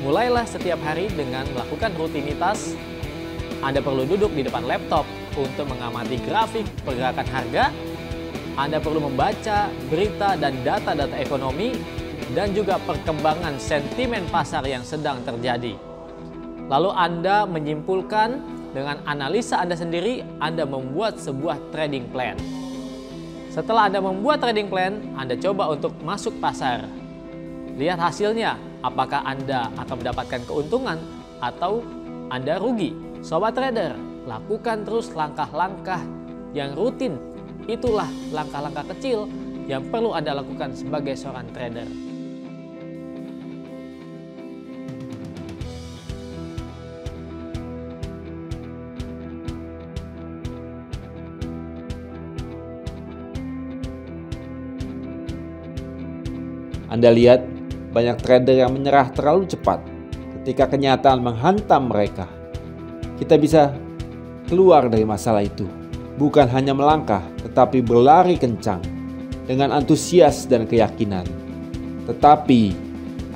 Mulailah setiap hari dengan melakukan rutinitas. Anda perlu duduk di depan laptop untuk mengamati grafik pergerakan harga. Anda perlu membaca berita dan data-data ekonomi dan juga perkembangan sentimen pasar yang sedang terjadi. Lalu Anda menyimpulkan dengan analisa Anda sendiri, Anda membuat sebuah trading plan. Setelah Anda membuat trading plan, Anda coba untuk masuk pasar. Lihat hasilnya, apakah Anda akan mendapatkan keuntungan atau Anda rugi. Sobat trader, lakukan terus langkah-langkah yang rutin. Itulah langkah-langkah kecil yang perlu Anda lakukan sebagai seorang trader. Anda lihat banyak trader yang menyerah terlalu cepat ketika kenyataan menghantam mereka. Kita bisa keluar dari masalah itu, bukan hanya melangkah, tetapi berlari kencang dengan antusias dan keyakinan. Tetapi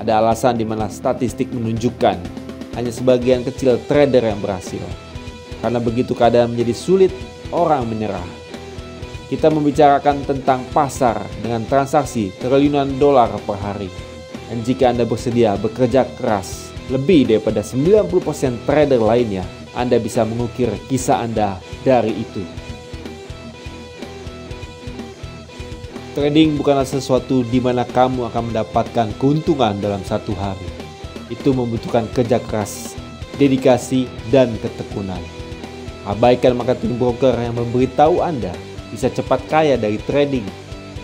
ada alasan di mana statistik menunjukkan hanya sebagian kecil trader yang berhasil. Karena begitu keadaan menjadi sulit, orang menyerah. Kita membicarakan tentang pasar dengan transaksi triliunan dolar per hari. Dan jika Anda bersedia bekerja keras lebih daripada 90% trader lainnya, Anda bisa mengukir kisah Anda dari itu. Trading bukanlah sesuatu di mana kamu akan mendapatkan keuntungan dalam satu hari. Itu membutuhkan kerja keras, dedikasi, dan ketekunan. Abaikan marketing broker yang memberitahu Anda bisa cepat kaya dari trading.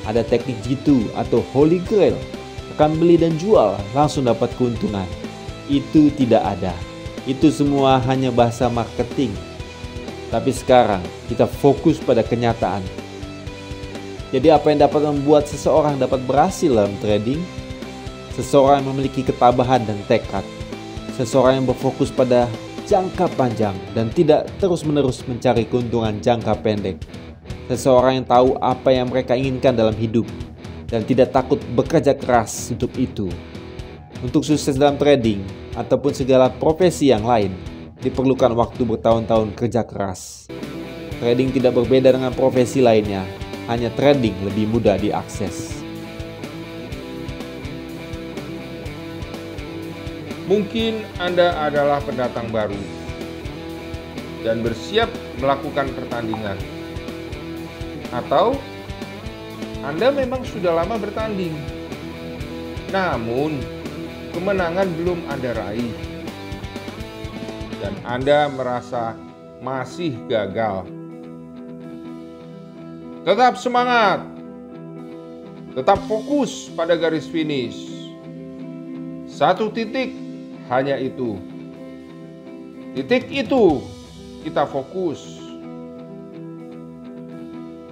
Ada teknik G2 atau Holy Grail, akan beli dan jual langsung dapat keuntungan. Itu tidak ada. Itu semua hanya bahasa marketing. Tapi sekarang kita fokus pada kenyataan. Jadi apa yang dapat membuat seseorang dapat berhasil dalam trading? Seseorang yang memiliki ketabahan dan tekad. Seseorang yang berfokus pada jangka panjang dan tidak terus-menerus mencari keuntungan jangka pendek. Seseorang yang tahu apa yang mereka inginkan dalam hidup dan tidak takut bekerja keras untuk itu. Untuk sukses dalam trading ataupun segala profesi yang lain, diperlukan waktu bertahun-tahun kerja keras. Trading tidak berbeda dengan profesi lainnya, hanya trading lebih mudah diakses. Mungkin Anda adalah pendatang baru dan bersiap melakukan pertandingan. Atau Anda memang sudah lama bertanding, namun kemenangan belum Anda raih, dan Anda merasa masih gagal. Tetap semangat, tetap fokus pada garis finish. Satu titik, hanya itu. Titik itu kita fokus.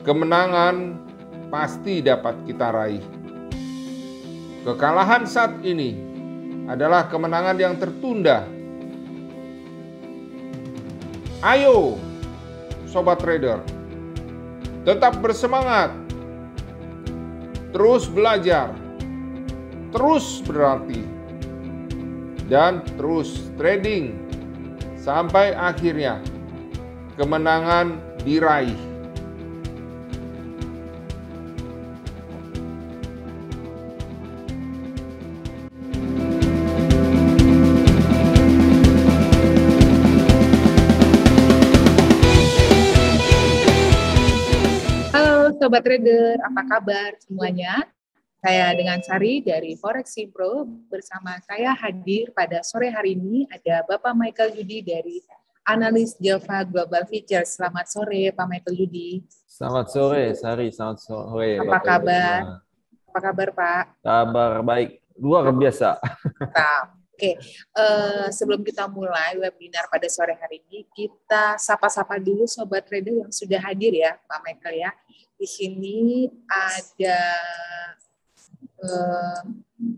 Kemenangan pasti dapat kita raih. Kekalahan saat ini adalah kemenangan yang tertunda. Ayo, sobat trader, tetap bersemangat, terus belajar, terus berlatih, dan terus trading sampai akhirnya kemenangan diraih. Sobat trader, apa kabar semuanya? Saya dengan Sari dari Forex Pro. Bersama saya hadir pada sore hari ini ada Bapak Michael Yudi dari analis Java Global Futures. Selamat sore Pak Michael Yudi. Selamat sore Sari, selamat sore. Apa kabar? Apa kabar Pak? Kabar baik, luar biasa. Mantap. Oke, sebelum kita mulai webinar pada sore hari ini, kita sapa-sapa dulu sobat trader yang sudah hadir ya, Pak Michael ya. Di sini ada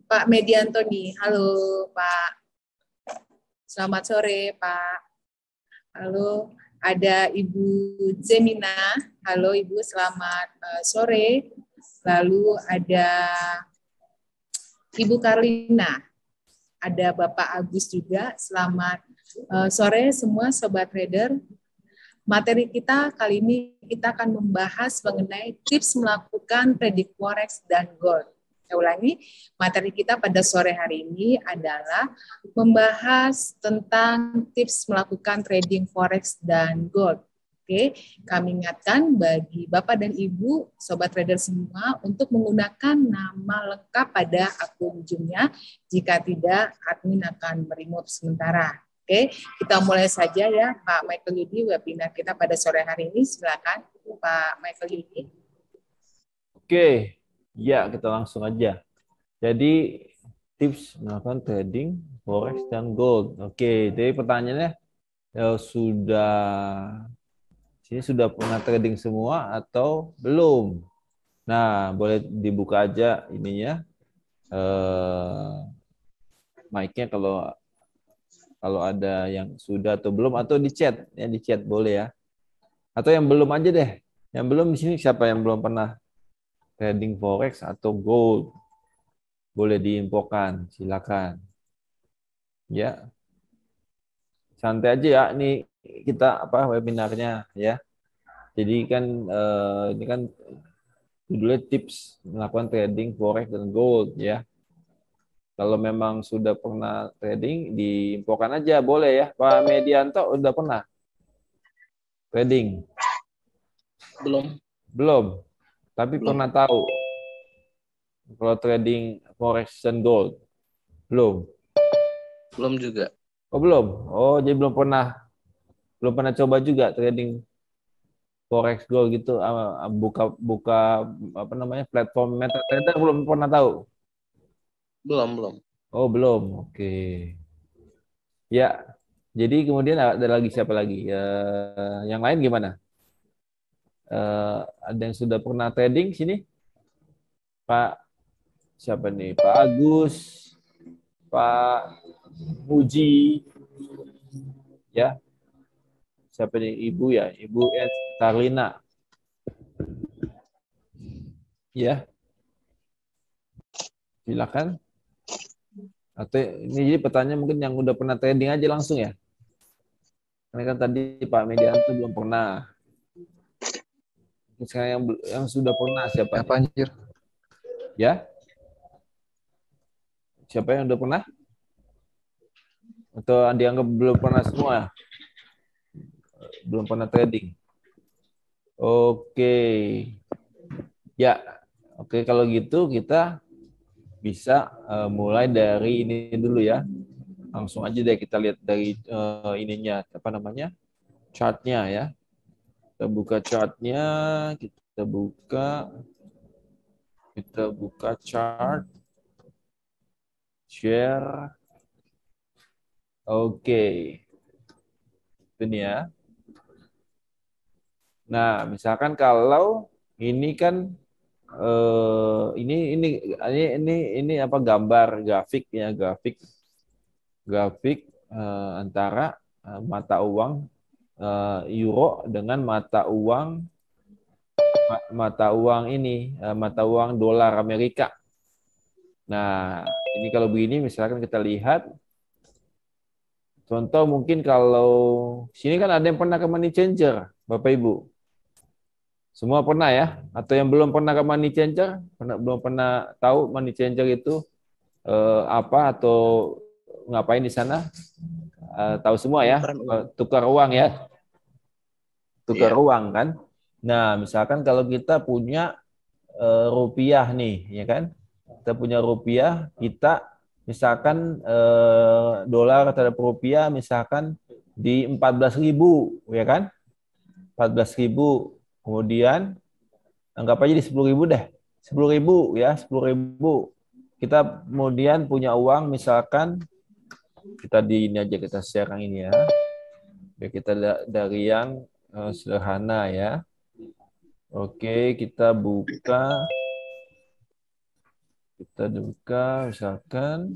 Pak Medianto nih. Halo Pak. Selamat sore Pak. Halo, ada Ibu Zemina. Halo Ibu, selamat sore. Lalu ada Ibu Karlina. ada Bapak Agus juga. Selamat sore semua Sobat Trader. Materi kita kali ini kita akan membahas mengenai tips melakukan trading forex dan gold. Saya ulangi, materi kita pada sore hari ini adalah membahas tentang tips melakukan trading forex dan gold. Oke, kami ingatkan bagi Bapak dan Ibu, Sobat Trader semua, untuk menggunakan nama lengkap pada akun Zoom-nya. Jika tidak, admin akan meremote sementara. Oke, kita mulai saja ya, Pak Michael Yudi, webinar kita pada sore hari ini. Silakan, Pak Michael Yudi. Oke, ya kita langsung aja. Jadi, tips melakukan trading forex dan gold. Oke, jadi pertanyaannya, sudah pernah trading semua atau belum? Nah, boleh dibuka aja ininya, mic-nya kalau ada yang sudah atau belum, atau di chat, ya di chat boleh ya. Atau yang belum aja deh. Yang belum di sini siapa yang belum pernah trading forex atau gold? Boleh diinfokan, silakan. Ya. Santai aja ya, ini kita webinarnya ya. Jadi kan ini kan judulnya tips melakukan trading forex dan gold ya. Kalau memang sudah pernah trading, diinfokan aja boleh ya. Pak Medianto udah pernah trading? Belum. Tapi pernah tahu kalau trading forex dan gold? Belum. Belum juga. Oh belum. Oh jadi belum pernah coba juga trading forex gold gitu, buka platform MetaTrader, belum pernah tahu? Belum. Oh belum. Oke. Ya. Jadi kemudian ada lagi siapa lagi? Yang lain gimana? Ada yang sudah pernah trading sini? Pak siapa nih? Pak Agus, Pak Muji, ya. Siapa nih? Ibu ya, Ibu Karlina. Ya. Silakan. Atau ini jadi pertanyaan mungkin yang udah pernah trading aja langsung ya. Karena kan tadi Pak Medianto belum pernah. Sekarang yang sudah pernah siapa? Apa anjir? Ya. Siapa yang udah pernah? Atau dianggap belum pernah semua? Belum pernah trading. Oke. Ya. Oke, kalau gitu kita bisa mulai dari ini dulu ya. Langsung aja deh kita lihat dari ininya, chartnya ya. Kita buka chartnya, kita buka chart, share. Oke. Ini ya. Nah, misalkan kalau ini kan ini gambar grafik ya, grafik antara mata uang euro dengan mata uang dolar Amerika. Nah, ini kalau begini misalkan kita lihat contoh, mungkin kalau sini kan ada yang pernah ke money changer, Bapak Ibu. Semua pernah ya? Atau yang belum pernah ke money changer? Belum pernah tahu money changer itu apa atau ngapain di sana? Tahu semua ya? Tukar uang ya? Tukar uang kan? Nah, misalkan kalau kita punya rupiah nih, ya kan? Kita punya rupiah, kita misalkan dolar terhadap rupiah misalkan di 14.000, ya kan? 14.000. Kemudian anggap aja di 10.000 deh. 10.000 ya, 10.000. Kita kemudian punya uang misalkan kita kita share yang ini ya. Biar kita dari yang sederhana ya. Oke, kita buka misalkan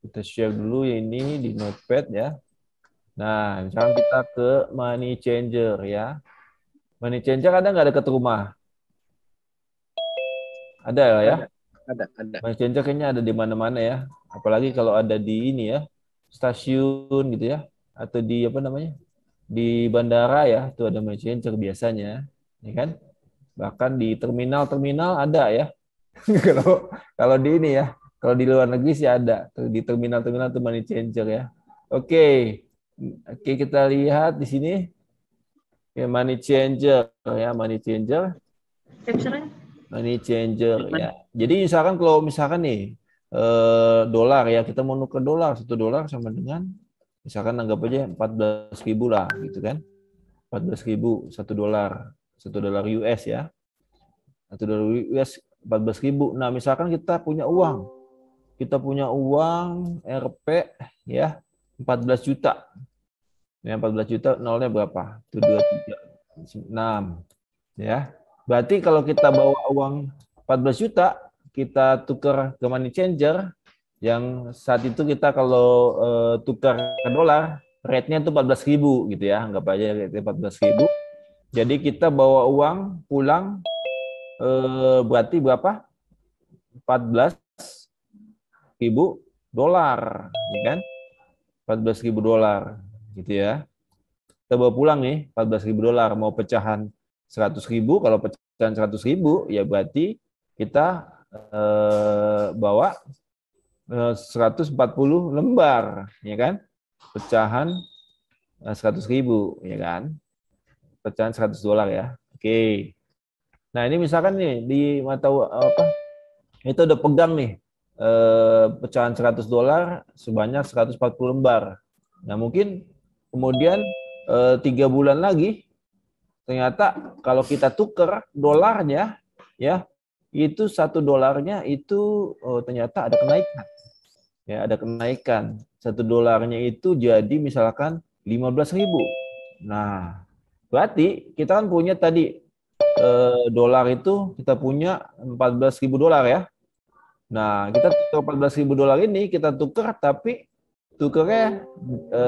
kita share dulu ya ini di Notepad ya. Nah, misalkan kita ke money changer ya. Money changer ada nggak dekat rumah? Ada ya? Ada. Money changer kayaknya ada di mana-mana ya. Apalagi kalau ada di ini ya, stasiun gitu ya, atau di apa namanya, di bandara ya, itu ada money changer biasanya, ya kan? Bahkan di terminal-terminal ada ya. Kalau kalau di ini ya, kalau di luar negeri sih ada. Di terminal-terminal itu money changer ya. Oke. Oke, kita lihat di sini ya, money changer ya, money changer. Money changer ya. Jadi kalau misalkan nih dolar ya, kita mau nuker dolar, $1 sama dengan misalkan anggap aja 14.000 lah gitu kan. 14.000 $1. $1 US ya. $1 US 14.000. Nah, misalkan kita punya uang. Kita punya uang Rp ya 14 juta. Ya, 14 juta nolnya berapa? Itu 2, 3, 6. Ya. Berarti kalau kita bawa uang 14 juta, kita tukar ke money changer, yang saat itu kita kalau tukar ke dolar, rate-nya itu 14.000 gitu ya. Anggap aja rate-nya 14.000. Jadi kita bawa uang pulang berarti berapa? 14.000 dolar, ya kan? 14.000 dolar, gitu ya. Kita bawa pulang nih 14.000 dolar, mau pecahan 100.000, kalau pecahan 100.000 ya berarti kita bawa 140 lembar, ya kan? Pecahan 100.000, ya kan? Pecahan $100 ya. Oke. Nah, ini misalkan nih di mata apa? Itu udah pegang nih pecahan $100 sebanyak 140 lembar. Nah, mungkin kemudian 3 bulan lagi ternyata kalau kita tukar dolarnya ya, itu $1 itu ternyata ada kenaikan. Ya, ada kenaikan. $1 itu jadi misalkan 15.000. Nah, berarti kita kan punya tadi dolar itu kita punya 14.000 dolar ya. Nah, kita tukar 14.000 dolar ini kita tukar, tapi tukarnya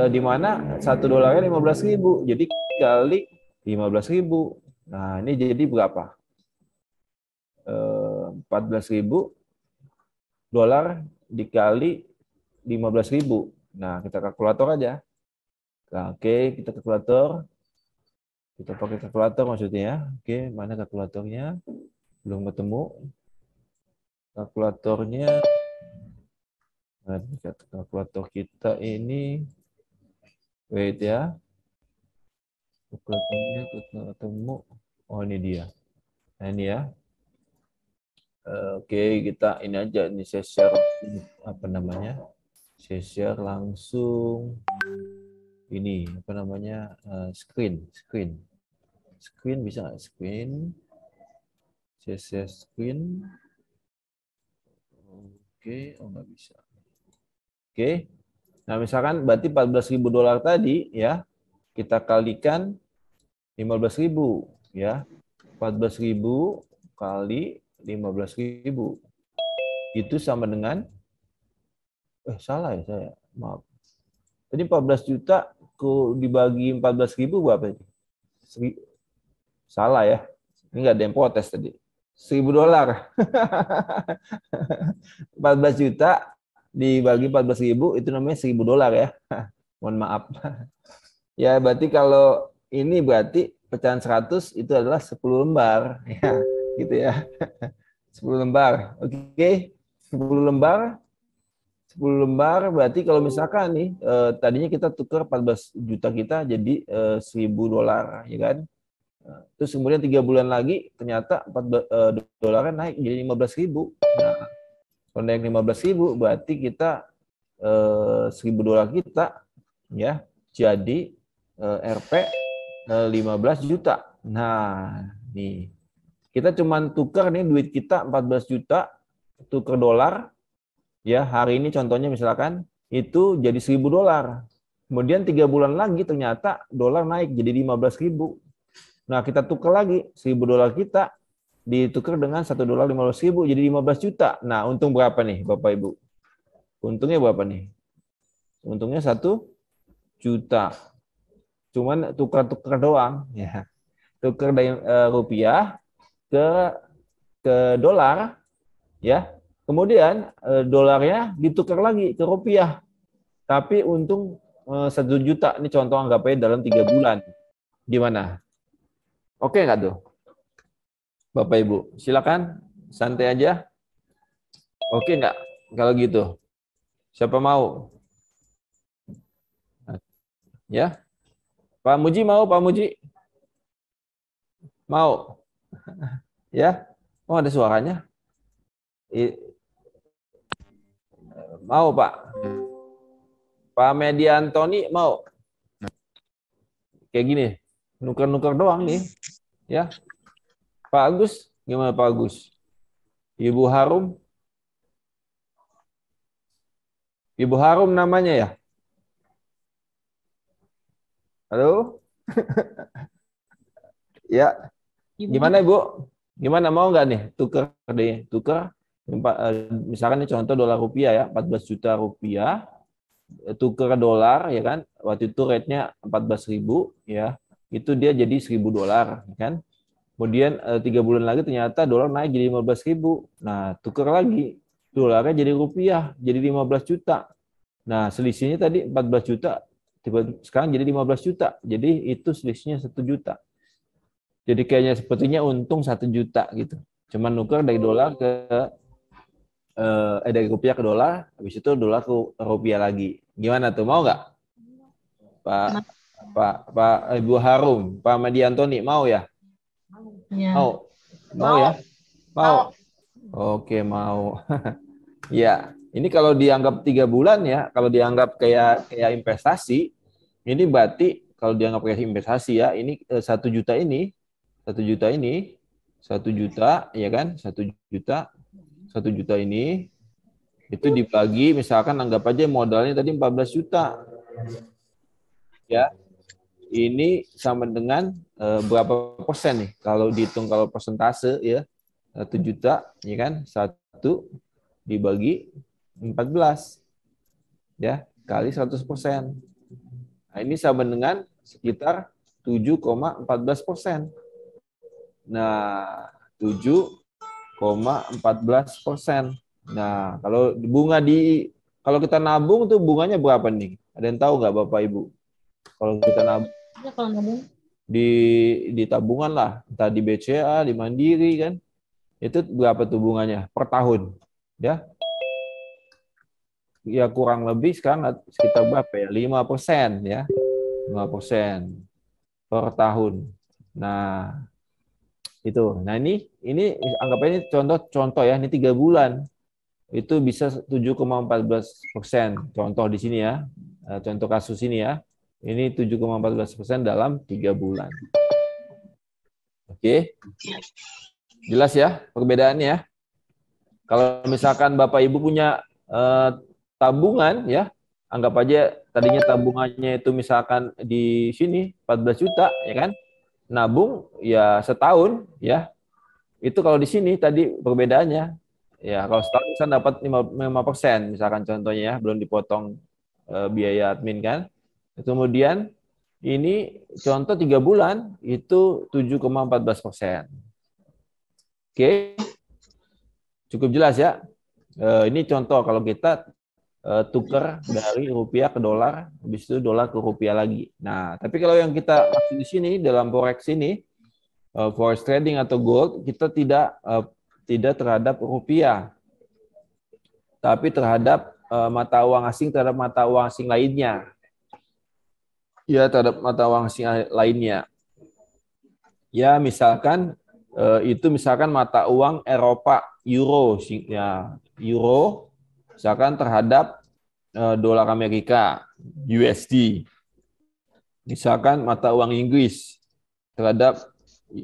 di mana $1 15.000. Jadi kali 15.000. Nah, ini jadi berapa? 14.000 dolar dikali 15.000. Nah, kita kalkulator aja. Nah, oke, kita kalkulator. Kita pakai kalkulator maksudnya ya. Oke, mana kalkulatornya? Belum ketemu. Kalkulatornya. Nah, kalkulator kita ini. Wait ya. Kalkulatornya ketemu. Oh, ini dia. Nah, ini ya. Oke, kita ini aja. Ini saya share. Apa namanya? Saya share langsung. Ini apa namanya, screen bisa nggak screen, share screen. Oke, oh nggak bisa. Oke, nah misalkan berarti 14.000 dolar tadi ya, kita kalikan 15.000 ya, 14.000 kali 15.000 itu sama dengan salah ya saya, maaf. Tadi 14 juta dibagi 14.000 berapa itu? Salah ya. Ini nggak ada yang protes tadi. $1.000. 14 juta dibagi 14.000 itu namanya $1.000 ya. Mohon maaf. Ya, berarti kalau ini berarti pecahan 100 itu adalah 10 lembar. Ya, gitu ya. 10 lembar. Oke. 10 lembar. 10 lembar berarti kalau misalkan nih tadinya kita tukar 14 juta kita jadi $1.000 ya kan. Terus kemudian 3 bulan lagi ternyata dolarnya naik jadi 15.000. Nah, kalau naik 15.000 berarti kita $1.000 kita ya jadi Rp 15 juta. Nah, nih. Kita cuman tukar nih duit kita 14 juta tukar dolar. Ya, hari ini contohnya misalkan itu jadi $1.000. Kemudian 3 bulan lagi ternyata dolar naik jadi 15.000. Nah, kita tukar lagi $1.000 kita ditukar dengan $1.15.000 jadi 15 juta. Nah, untung berapa nih Bapak Ibu? Untungnya berapa nih? Untungnya 1 juta. Cuman tukar-tukar doang ya. Tukar dari rupiah ke dolar ya. Kemudian dolarnya ditukar lagi ke rupiah. Tapi untung 1 juta. Ini contoh anggapnya dalam 3 bulan. Gimana? Oke nggak tuh? Bapak Ibu, silakan santai aja. Oke nggak? Kalau gitu, siapa mau? Ya, Pak Muji mau? Pak Muji mau? Ya, oh ada suaranya. Mau Pak? Pak Mediantoni mau? Kayak gini, nuker-nuker doang nih. Ya, Pak Agus, gimana Pak Agus? Ibu Harum? Ibu Harum namanya ya? Halo? Ya, gimana Ibu? Gimana mau nggak nih? Tuker. Misalkan ini contoh dolar rupiah ya, 14 juta rupiah. Tuker dolar ya kan, waktu itu rate-nya 14.000 ya. Itu dia jadi 1.000 dolar kan. Kemudian 3 bulan lagi ternyata dolar naik jadi 15.000. Nah, tuker lagi. Dolarnya jadi rupiah, jadi 15 juta. Nah, selisihnya tadi 14 juta, sekarang jadi 15 juta. Jadi itu selisihnya 1 juta. Jadi kayaknya sepertinya untung 1 juta gitu. Cuman nuker dari dolar ke dari rupiah ke dolar, habis itu dolar ke rupiah lagi. Gimana tuh? Mau nggak? Pak Ibu Harum, Pak Mediantoni mau ya? Ya. Mau ya? Mau. Oke, mau. Ya, ini kalau dianggap 3 bulan ya, kalau dianggap kayak investasi, ini berarti kalau dianggap kayak investasi ya, ini 1 juta ini, 1 juta ini, 1 juta ya kan, 1 juta ini itu dibagi, misalkan anggap aja modalnya tadi 14 juta. Ya. Ini sama dengan berapa persen nih? Kalau dihitung kalau persentase ya, 1 juta ya kan, 1 dibagi 14 ya, kali 100%. Nah, ini sama dengan sekitar 7,14%. Nah, 7,14%. Nah, kalau kita nabung tuh bunganya berapa nih? Ada yang tahu nggak Bapak Ibu? Kalau kita nabung di tabungan lah, entah di BCA, di Mandiri kan, itu berapa tuh bunganya per tahun? Ya, ya kurang lebih sekarang sekitar berapa ya? 5% ya, 5% per tahun. Nah, itu. Nah ini anggap ini contoh ya, ini 3 bulan. Itu bisa 7,14%. Contoh di sini ya, contoh kasus ini ya. Ini 7,14% dalam 3 bulan. Oke. Jelas ya perbedaannya ya. Kalau misalkan Bapak Ibu punya tabungan ya, anggap aja tadinya tabungannya itu misalkan di sini 14 juta ya kan. Nabung ya setahun ya. Itu kalau di sini tadi perbedaannya. Ya, kalau setahun bisa dapat 5% misalkan contohnya ya, belum dipotong biaya admin kan. Kemudian ini contoh 3 bulan itu 7,14%. Oke. Cukup jelas ya. Ini contoh kalau kita tukar dari rupiah ke dolar, habis itu dolar ke rupiah lagi. Nah, tapi kalau yang kita maksud di sini dalam forex ini, forex trading atau gold, kita tidak terhadap rupiah, tapi terhadap mata uang asing terhadap mata uang asing lainnya. Ya, terhadap mata uang asing lainnya. Ya, misalkan itu misalkan mata uang Eropa, euro ya, euro misalkan terhadap dolar Amerika, USD. Misalkan mata uang Inggris terhadap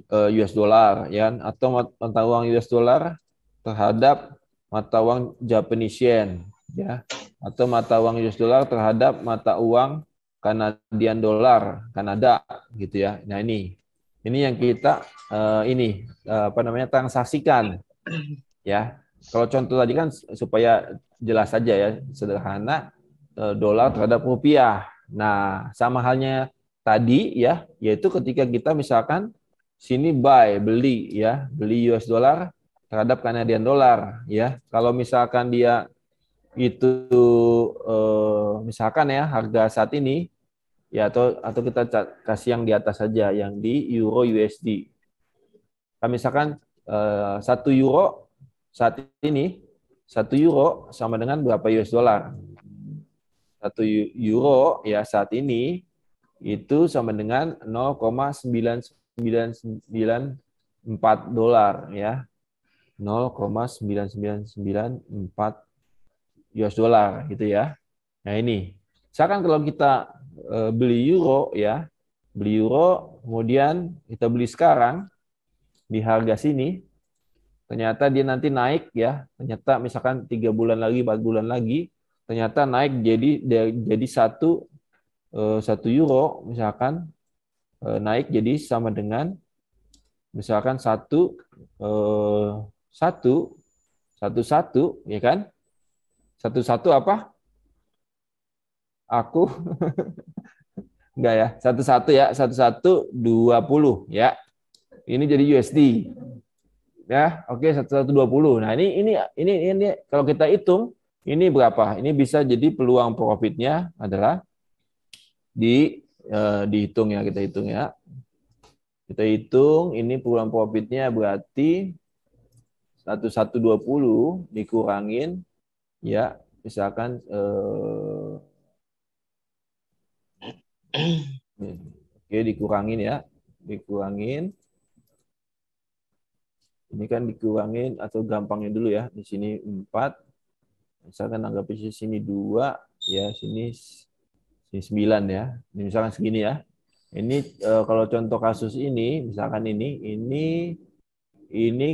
US dollar ya, atau mata uang US dollar terhadap mata uang Japanese yen ya, atau mata uang US dollar terhadap mata uang Canadian dollar Kanada gitu ya. Nah ini yang kita transaksikan ya. Kalau contoh tadi kan supaya jelas saja ya, sederhana, dolar terhadap rupiah. Nah sama halnya tadi ya, yaitu ketika kita misalkan sini beli US dollar terhadap Kanadian dolar ya. Kalau misalkan dia itu misalkan ya harga saat ini ya atau kita kasih yang di atas saja yang di euro USD. Kalau misalkan 1 euro saat ini 1 euro sama dengan berapa US dollar? 1 euro ya saat ini itu sama dengan 0,9994 dolar ya. 0,9994 US dollar gitu ya. Nah ini, misalkan kalau kita beli euro ya, beli euro, kemudian kita beli sekarang di harga sini, ternyata dia nanti naik ya, ternyata misalkan 3 bulan lagi, 4 bulan lagi, ternyata naik jadi 1 euro misalkan naik jadi sama dengan misalkan satu ya kan? Satu apa? Aku enggak ya, satu 20 ya. Ini jadi USD. Ya, oke 1120. Nah, ini kalau kita hitung ini berapa? Ini bisa jadi peluang profitnya adalah dihitung ya, kita hitung ya. Kita hitung ini peluang profitnya berarti 1120 dikurangin ya, misalkan oke dikurangin ya, dikurangin. Ini kan dikurangin atau gampangnya dulu ya. Di sini 4. Misalkan anggap di sini 2 ya, sini 9 ya. Ini misalkan segini ya. Ini kalau contoh kasus ini, misalkan ini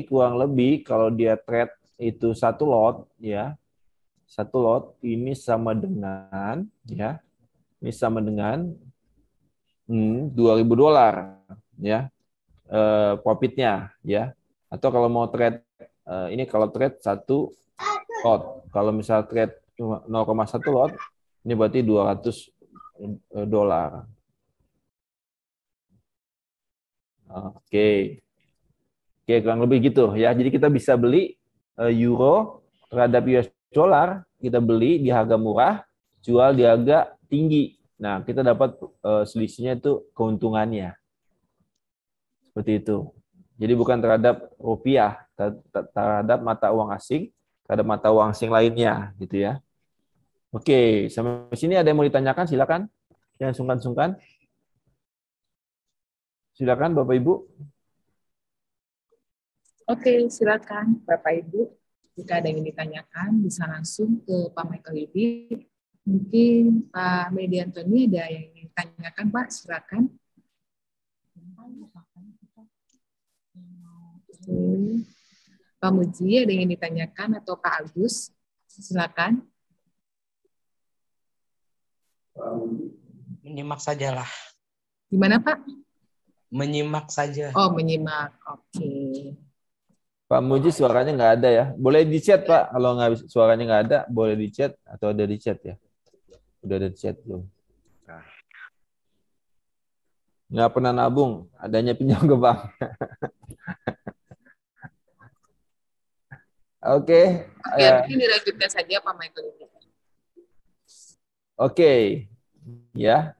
kurang lebih kalau dia trade itu 1 lot ya. 1 lot ini sama dengan ya. Ini sama dengan 2.000 dolar ya. Profitnya ya. Atau kalau mau trade ini kalau trade 1 lot. Kalau misal trade cuma 0,1 lot, ini berarti 200 dolar. Oke. Oke, kurang lebih gitu ya. Jadi kita bisa beli euro terhadap US dollar, kita beli di harga murah, jual di harga tinggi. Nah, kita dapat selisihnya itu keuntungannya. Seperti itu. Jadi bukan terhadap rupiah, terhadap mata uang asing, terhadap mata uang asing lainnya, gitu ya. Oke, sampai sini ada yang mau ditanyakan? Silakan. Jangan sungkan-sungkan. Silakan, Bapak Ibu. Oke, silakan Bapak Ibu. Jika ada yang ditanyakan, bisa langsung ke Pak Michael Yudi. Mungkin Pak Medi Antoni ada yang ditanyakan, Pak. Silakan. Pak Muji ada yang ditanyakan atau Pak Agus? Silakan. Menyimak sajalah. Gimana, Pak? Menyimak saja. Oh, menyimak. Oke. Pak Muji suaranya nggak ada ya. Boleh di chat, Pak. Kalau nggak suaranya nggak ada, boleh di chat atau ada di chat ya. Udah ada di chat belum? Nggak pernah nabung, adanya pinjam ke bank. Oke. Mungkin dilanjutkan saja Pak Michael. Oke. Ya.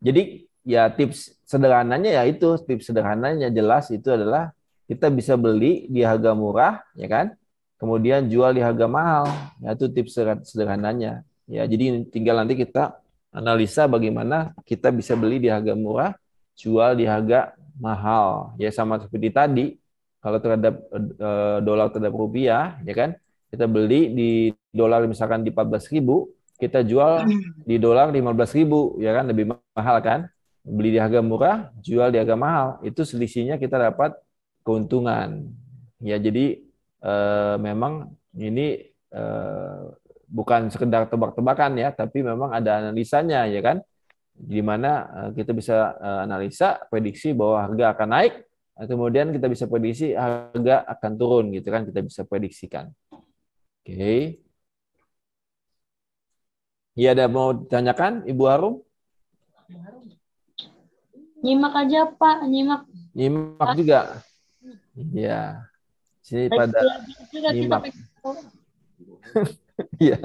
Jadi ya tips sederhananya ya itu, tips sederhananya jelas itu adalah kita bisa beli di harga murah, ya kan? Kemudian jual di harga mahal. Ya, itu tips sederhananya. Ya, jadi tinggal nanti kita analisa bagaimana kita bisa beli di harga murah, jual di harga mahal. Ya sama seperti tadi, kalau terhadap dolar terhadap rupiah, ya kan? Kita beli di dolar misalkan di 14.000, kita jual di dolar 15.000, ya kan? Lebih mahal kan? Beli di harga murah, jual di harga mahal. Itu selisihnya kita dapat keuntungan. Ya, jadi memang ini bukan sekedar tebak-tebakan ya, tapi memang ada analisanya ya kan, di mana kita bisa analisa prediksi bahwa harga akan naik, kemudian kita bisa prediksi harga akan turun gitu kan, kita bisa prediksikan. Oke. Iya, ada mau ditanyakan Ibu Harum? Nyimak aja Pak, nyimak. Nyimak juga. Ya. Sini pada nyimak. Iya.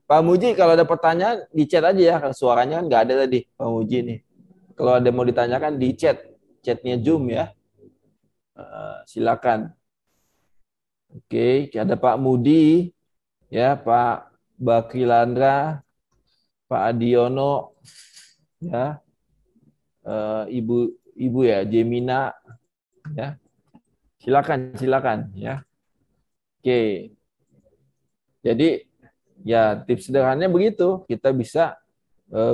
Pak Muji, kalau ada pertanyaan di chat aja ya. Suaranya kan nggak ada tadi, Pak Muji nih. Kalau ada mau ditanyakan di chatnya Zoom ya. Silakan. Oke, ada Pak Mudi, ya Pak Bakilandra, Pak Adiono, ya ibu ya Jemina, ya silakan ya. Oke, jadi ya tips sederhananya begitu, kita bisa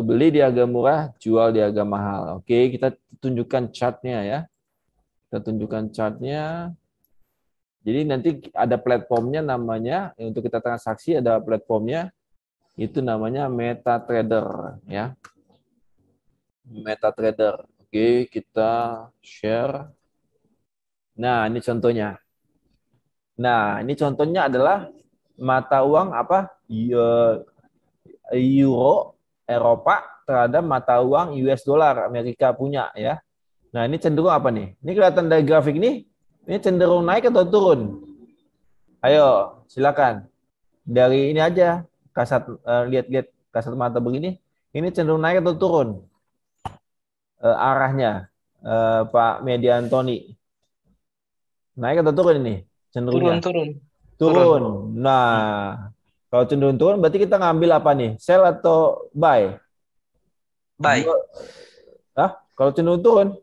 beli di harga murah, jual di harga mahal. Oke, kita tunjukkan chartnya ya. Kita tunjukkan chartnya. Jadi nanti ada platformnya namanya, untuk kita transaksi ada platformnya, itu namanya MetaTrader ya. MetaTrader. Oke, kita share. Nah, ini contohnya. Nah, ini contohnya adalah mata uang apa? Euro Eropa terhadap mata uang US dollar Amerika punya ya. Nah, ini cenderung apa nih? Ini kelihatan dari grafik ini cenderung naik atau turun? Ayo, silakan. Dari ini aja, kasat lihat-lihat kasat mata begini, ini cenderung naik atau turun? Arahnya, Pak Mediantoni. Naik atau turun ini? Cenderungnya? Turun. Nah, kalau cenderung turun berarti kita ngambil apa nih? Sell atau buy? Buy. Kalau cenderung turun.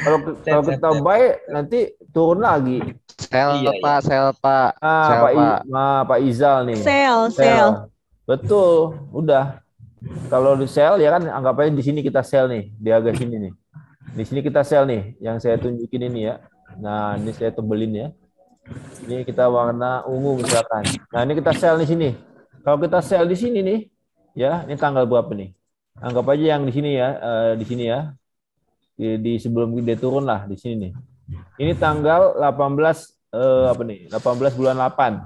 Kalau kita buy nanti turun lagi. Sell Pak, sell Pak. Pak Izal nih. Sell. Betul, udah. Kalau di sell ya kan anggap aja di sini kita sell nih, di harga sini nih. Di sini kita sell nih, yang saya tunjukin ini ya. Nah, ini saya tebelin ya. Ini kita warna ungu misalkan. Nah, ini kita sell di sini. Kalau kita sell di sini nih, ya, ini tanggal berapa nih? Anggap aja yang di sini ya, di sini ya. Di sebelum dia turun lah di sini nih. Ini tanggal 18 18 bulan 8.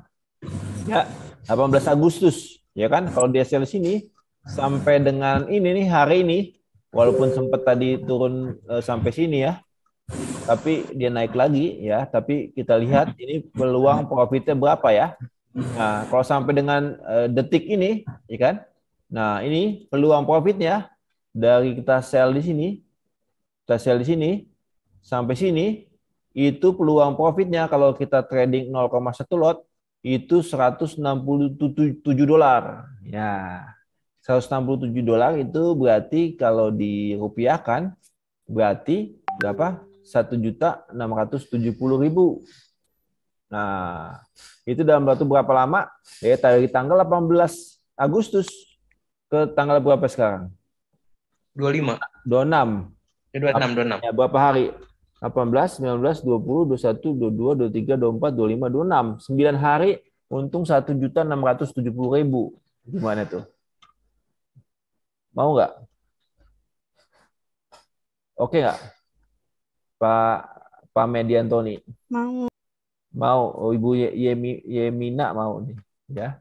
Ya, 18 Agustus, ya kan? Kalau dia sell di sini sampai dengan ini nih hari ini, walaupun sempat tadi turun sampai sini ya. Tapi dia naik lagi ya, tapi kita lihat ini peluang profitnya berapa ya. Nah, kalau sampai dengan detik ini, ya kan? Nah, ini peluang profitnya dari kita sell di sini, sampai sini, itu peluang profitnya kalau kita trading 0,1 lot itu $167. Ya, $167 itu berarti kalau dirupiahkan berarti berapa? 1.670.000. Nah, itu dalam waktu berapa lama? Ya, dari tanggal 18 Agustus ke tanggal berapa sekarang? 26. 26. 26. Ya, berapa hari? 18, 19, 20, 21, 22, 23, 24, 25, 26. 9 hari untung 1.670.000. Gimana tuh? Mau nggak? Oke nggak? Pak Mediantoni. Mau. Oh, Ibu Yemina mau nih, ya.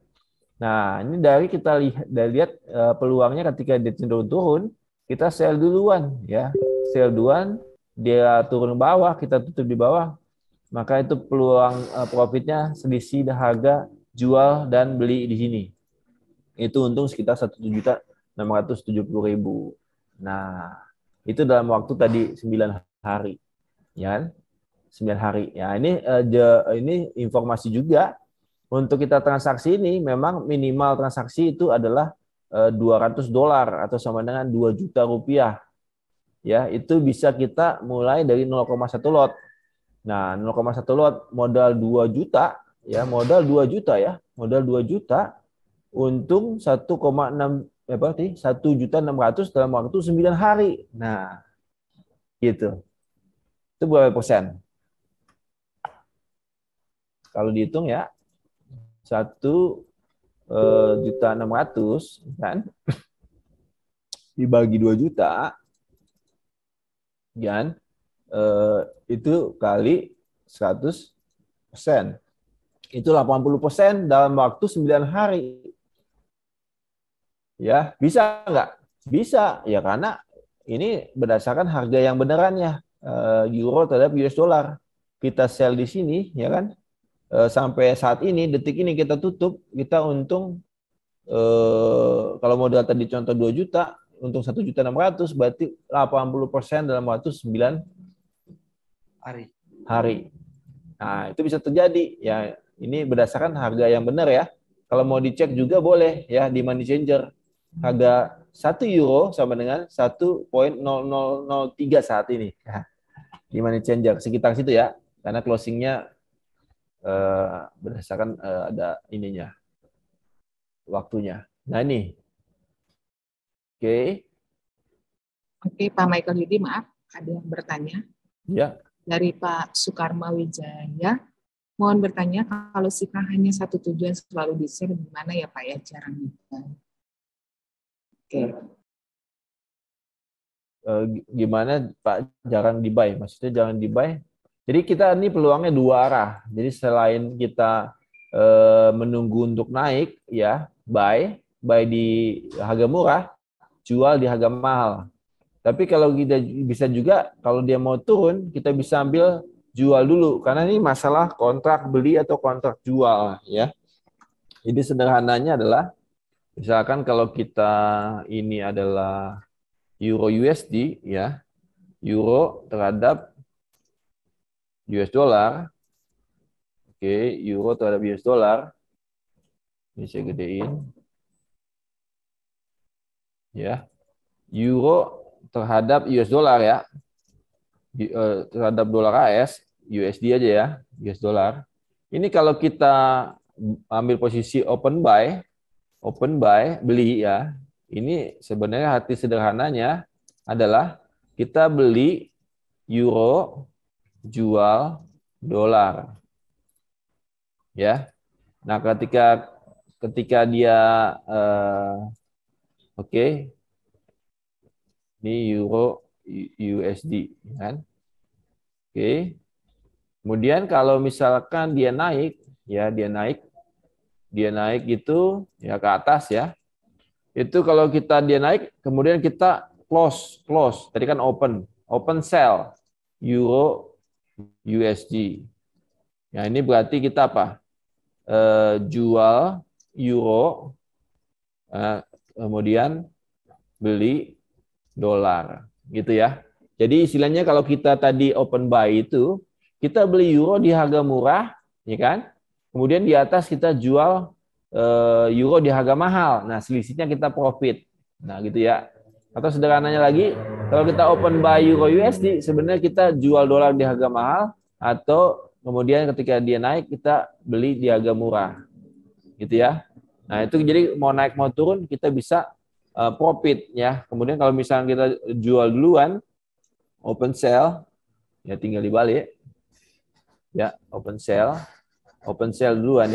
Nah, ini dari kita lihat peluangnya ketika dia cenderung turun, kita sell duluan, ya. Sell duluan, dia turun ke bawah, kita tutup di bawah. Maka itu peluang profitnya selisih harga jual dan beli di sini. Itu untung sekitar 1.670.000. Nah, itu dalam waktu tadi 9 hari. Ya, 9 hari. Ya, ini informasi juga untuk kita transaksi ini memang minimal transaksi itu adalah $200 atau sama dengan 2 juta rupiah. Ya, itu bisa kita mulai dari 0,1 lot. Nah, 0,1 lot modal 2 juta, ya, modal 2 juta ya. Modal 2 juta untung 1,6 berarti 1.600.000 dalam waktu 9 hari. Nah, gitu. Itu berapa persen? Kalau dihitung ya 1.600.000 kan dibagi 2 juta kan itu kali 100%. Itu 80% dalam waktu 9 hari. Ya, bisa nggak? Bisa, ya karena ini berdasarkan harga yang benerannya, euro terhadap US dollar. Kita sell di sini, ya kan? Sampai saat ini, detik ini kita tutup, kita untung, kalau modal tadi contoh 2 juta, untung 1.600.000, berarti 80% dalam waktu 9 hari. Nah, itu bisa terjadi. Ya, ini berdasarkan harga yang benar ya. Kalau mau dicek juga boleh ya di Money Changer. Harga 1 euro sama dengan 1.0003 saat ini. Ya, di Money Changer sekitar situ ya. Karena closingnya berdasarkan ada ininya waktunya. Nah ini, oke. Oke, Pak Michael Yudi, maaf, ada yang bertanya. Ya. Dari Pak Sukarma Wijaya, mohon bertanya, kalau jika hanya satu tujuan selalu di-share, gimana ya Pak ya caranya? Oke. Gimana Pak, jarang di-buy? Maksudnya jangan di-buy? Jadi kita ini peluangnya dua arah. Jadi selain kita menunggu untuk naik, ya buy di harga murah, jual di harga mahal. Tapi kalau kita bisa juga, kalau dia mau turun, kita bisa ambil jual dulu. Karena ini masalah kontrak beli atau kontrak jual, ya. Jadi sederhananya adalah, misalkan kalau kita ini adalah Euro USD, ya, Euro terhadap US dollar, oke, Euro terhadap US dollar, ini saya gedein, ya, Euro terhadap US dollar ya, terhadap dolar AS, USD aja ya, US dollar. Ini kalau kita ambil posisi open buy, beli ya, ini sebenarnya hati sederhananya adalah kita beli euro, jual dolar. Ya. Nah, ketika dia oke, ini euro USD kan. Oke. Kemudian kalau misalkan dia naik, ya dia naik itu ya ke atas ya. Itu kalau dia naik, kemudian kita close. Tadi kan open sell euro USD. Ya ini berarti kita apa? Jual euro, kemudian beli dolar, gitu ya. Jadi istilahnya kalau kita tadi open buy itu, kita beli euro di harga murah, ya kan? Kemudian di atas kita jual euro di harga mahal. Nah, selisihnya kita profit. Nah, gitu ya. Atau sederhananya lagi, kalau kita open buy euro USD, sebenarnya kita jual dolar di harga mahal, atau kemudian ketika dia naik, kita beli di harga murah. Gitu ya. Nah, itu jadi mau naik mau turun, kita bisa profit ya. Kemudian kalau misalnya kita jual duluan, open sell, ya tinggal dibalik. Ya, open sell duluan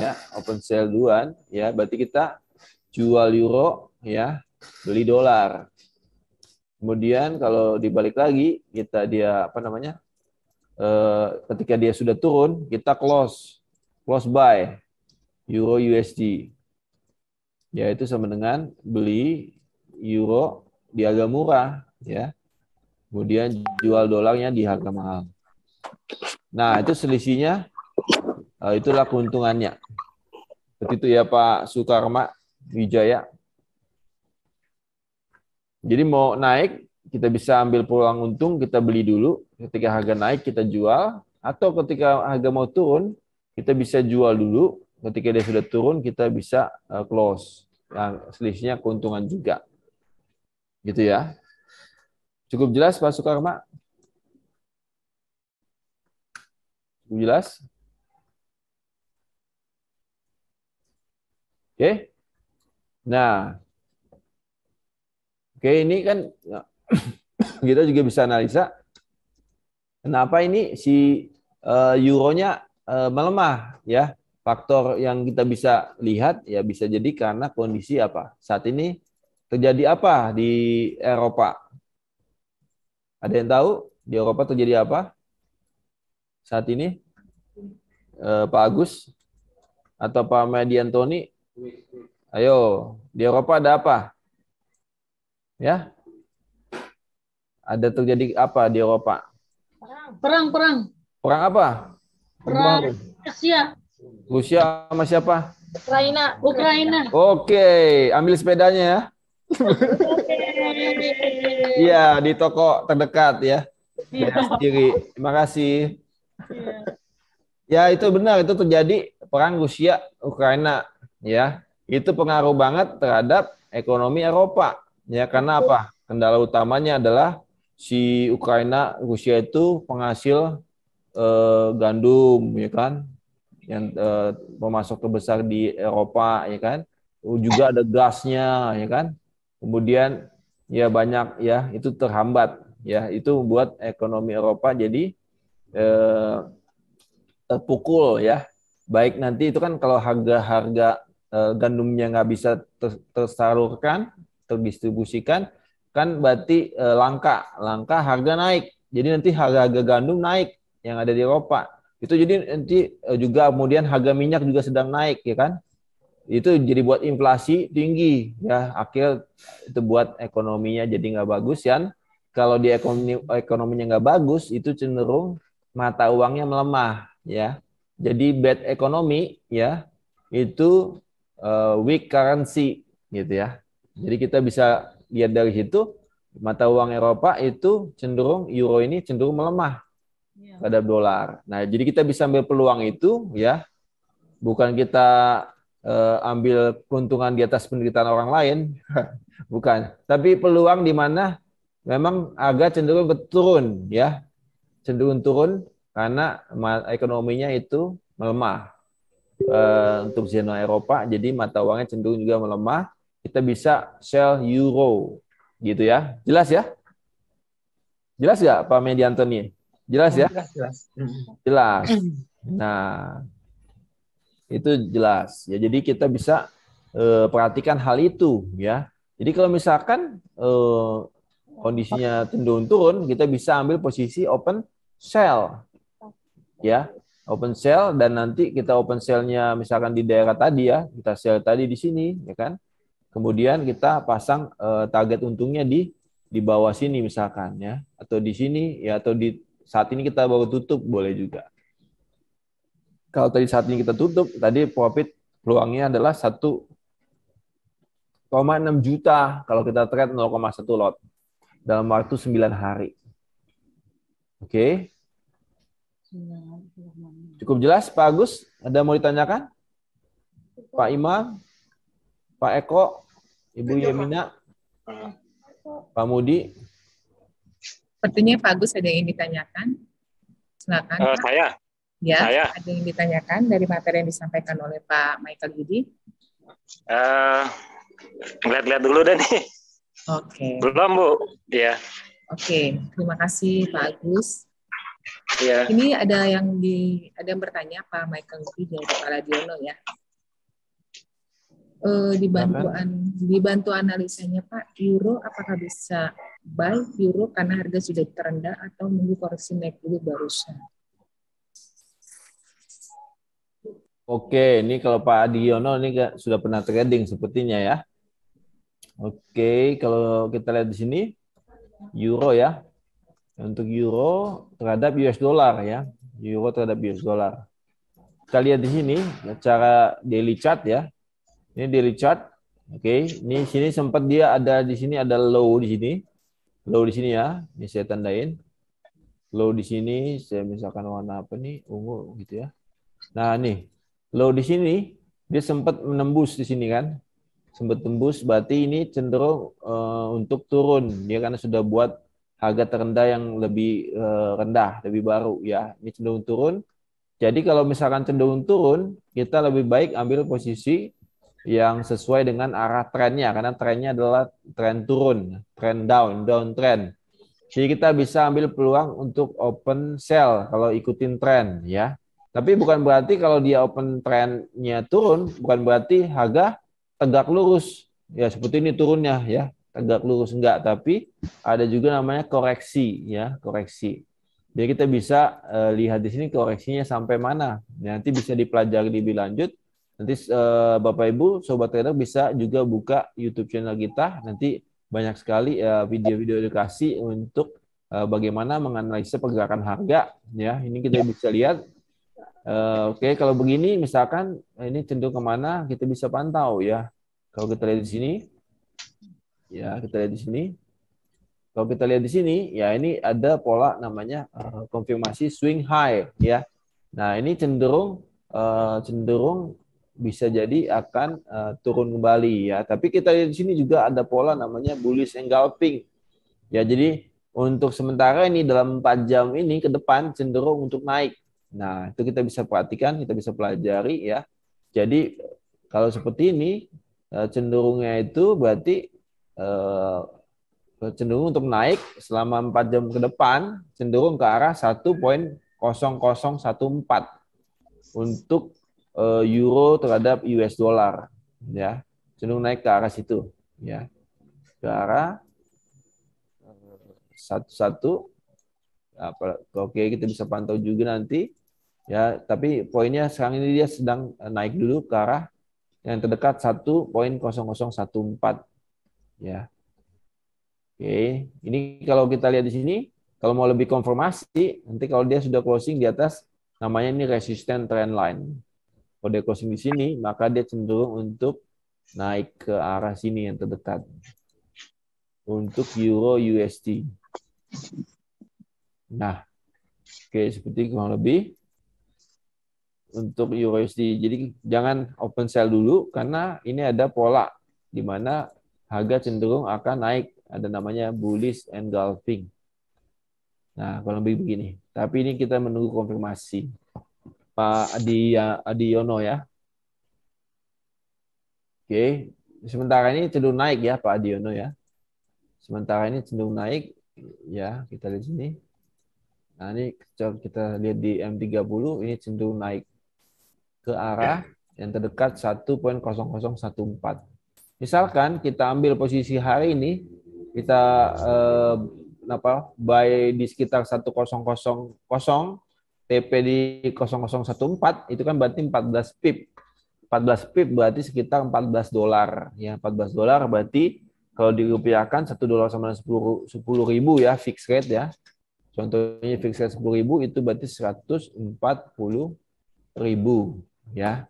ya, berarti kita jual euro ya, beli dolar. Kemudian kalau dibalik lagi, ketika dia sudah turun, kita close buy euro USD. Ya, itu sama dengan beli euro di harga murah ya. Kemudian jual dolarnya di harga mahal. Nah, itu selisihnya, itulah keuntungannya. Seperti itu ya Pak Sukarma Wijaya. Jadi mau naik, kita bisa ambil peluang untung, kita beli dulu. Ketika harga naik, kita jual. Atau ketika harga mau turun, kita bisa jual dulu. Ketika dia sudah turun, kita bisa close. Nah, selisihnya keuntungan juga. Gitu ya. Cukup jelas Pak Sukarma? Cukup jelas? Oke. Nah, oke, ini kan kita juga bisa analisa kenapa ini si euronya melemah ya. Faktor yang kita bisa lihat ya bisa jadi karena kondisi apa? Saat ini terjadi apa di Eropa? Ada yang tahu di Eropa terjadi apa saat ini? Pak Agus atau Pak Mediantoni? Ayo, di Eropa ada apa? Ya, ada terjadi apa di Eropa? Perang. Perang apa? Perang Rusia. Rusia sama siapa? Ukraina. Oke, ambil sepedanya ya. Iya, di toko terdekat ya. Bayar sendiri. Terima kasih. Ya, itu benar, itu terjadi perang Rusia Ukraina ya. Itu pengaruh banget terhadap ekonomi Eropa. Ya, karena apa? Kendala utamanya adalah si Ukraina Rusia itu penghasil gandum ya kan, yang pemasok terbesar di Eropa ya kan. Juga ada gasnya ya kan. Kemudian ya banyak ya, itu terhambat ya, itu membuat ekonomi Eropa jadi eh, terpukul ya. Baik nanti itu kan kalau harga-harga gandumnya nggak bisa tersalurkan, terdistribusikan, kan berarti langka harga naik. Jadi nanti harga gandum naik yang ada di Eropa. Itu jadi nanti juga kemudian harga minyak juga sedang naik ya kan. Itu jadi buat inflasi tinggi ya, akhir itu buat ekonominya jadi nggak bagus kan. Kalau di ekonominya nggak bagus, itu cenderung mata uangnya melemah ya. Jadi bad economy ya, itu weak currency gitu ya. Jadi kita bisa lihat dari situ, mata uang Eropa itu cenderung, euro ini cenderung melemah terhadap dolar. Nah, jadi kita bisa ambil peluang itu ya, bukan kita ambil keuntungan di atas penderitaan orang lain, bukan. Tapi peluang di mana memang agak cenderung turun ya, cenderung turun karena ekonominya itu melemah untuk zona Eropa. Jadi mata uangnya cenderung juga melemah. Kita bisa sell euro, gitu ya. Jelas ya? Jelas nggak Pak Medianto nih? Jelas ya? Jelas. Nah, itu jelas ya. Jadi kita bisa perhatikan hal itu ya. Jadi kalau misalkan kondisinya cenderung turun, kita bisa ambil posisi open sell ya, open sell, dan nanti kita open sell-nya misalkan di daerah tadi ya, kita sell tadi di sini ya kan. Kemudian kita pasang target untungnya di bawah sini misalkan ya, atau di sini ya, atau di saat ini kita baru tutup boleh juga. Kalau tadi saat ini kita tutup, tadi profit peluangnya adalah 1,6 juta kalau kita trade 0,1 lot dalam waktu 9 hari. Oke. Cukup jelas Pak Agus? Ada mau ditanyakan? Pak Imam? Pak Eko? Ibu Yemina? Pak Mudi? Sepertinya Pak Agus ada yang ditanyakan. Silakan Pak. Saya. Ya, Saya. ada yang ditanyakan dari materi yang disampaikan oleh Pak Michael Yudi. Lihat-lihat dulu deh nih. Oke. Belum, Bu. Ya. Oke, terima kasih Pak Agus. Iya. Ini ada yang bertanya Pak Michael Yudi dari Pak Ladiono ya. Dibantu analisanya Pak, euro apakah bisa buy euro karena harga sudah terendah atau menunggu koreksi naik dulu baru sell? Oke, ini kalau Pak Adiono ini sudah pernah trading sepertinya ya. Oke, kalau kita lihat di sini euro ya. Untuk euro terhadap US dollar ya. Euro terhadap US dollar. Kita lihat di sini cara daily chart ya. Ini daily chart. Oke, ini sini sempat dia ada di sini, ada low di sini. Low di sini ya. Ini saya tandain. Low di sini, saya misalkan warna apa nih? Ungu gitu ya. Nah, nih low di sini dia sempat menembus di sini kan, sempat tembus, berarti ini cenderung untuk turun dia karena sudah buat harga terendah yang lebih rendah, lebih baru ya, ini cenderung turun. Jadi kalau misalkan cenderung turun, kita lebih baik ambil posisi yang sesuai dengan arah trennya, karena trennya adalah tren turun, tren down trend. Jadi kita bisa ambil peluang untuk open sell kalau ikutin tren ya. Tapi bukan berarti kalau dia open trendnya turun, bukan berarti harga tegak lurus. Ya seperti ini turunnya ya, tegak lurus enggak, tapi ada juga namanya koreksi ya, koreksi. Jadi kita bisa lihat di sini koreksinya sampai mana. Nanti bisa dipelajari lebih lanjut. Nanti Bapak Ibu Sobat Trader bisa juga buka YouTube channel kita. Nanti banyak sekali video-video edukasi untuk bagaimana menganalisa pergerakan harga. Ya, ini kita bisa lihat. Oke, kalau begini misalkan ini cenderung kemana kita bisa pantau ya. Kalau kita lihat di sini, ya kita lihat di sini. Kalau kita lihat di sini, ya ini ada pola namanya konfirmasi swing high ya. Nah ini cenderung bisa jadi akan turun kembali ya. Tapi kita lihat di sini juga ada pola namanya bullish engulfing. Ya jadi untuk sementara ini dalam 4 jam ini ke depan cenderung untuk naik. Nah, itu kita bisa perhatikan, kita bisa pelajari ya. Jadi kalau seperti ini cenderungnya itu berarti cenderung untuk naik selama 4 jam ke depan cenderung ke arah 1.0014 untuk euro terhadap US dollar ya. Cenderung naik ke arah situ ya. Ke arah 11. Oke, kita bisa pantau juga nanti. Ya, tapi poinnya sekarang ini dia sedang naik dulu ke arah yang terdekat 1.0014 ya. Oke, ini kalau kita lihat di sini, kalau mau lebih konfirmasi, nanti kalau dia sudah closing di atas, namanya ini resistant trend line. Kalau dia closing di sini, maka dia cenderung untuk naik ke arah sini yang terdekat. Untuk Euro USD. Nah, oke, seperti kurang lebih. Untuk Euro USD. Jadi jangan open sell dulu karena ini ada pola di mana harga cenderung akan naik. Ada namanya bullish engulfing. Nah, kalau lebih begini. Tapi ini kita menunggu konfirmasi. Pak Adiono ya. Oke, sementara ini cenderung naik ya Pak Adiono ya. Sementara ini cenderung naik ya, kita lihat sini. Nah, ini kita lihat di M30 ini cenderung naik ke arah yang terdekat 1.0014. Misalkan kita ambil posisi hari ini, kita buy di sekitar 1.000, TP di 0014, itu kan berarti 14 pip. 14 pip berarti sekitar $14 ya. $14 berarti kalau dirupiahkan $1 sama 10.000 ya, fixed rate ya. Contohnya fixed rate 10.000 itu berarti 140.000 ya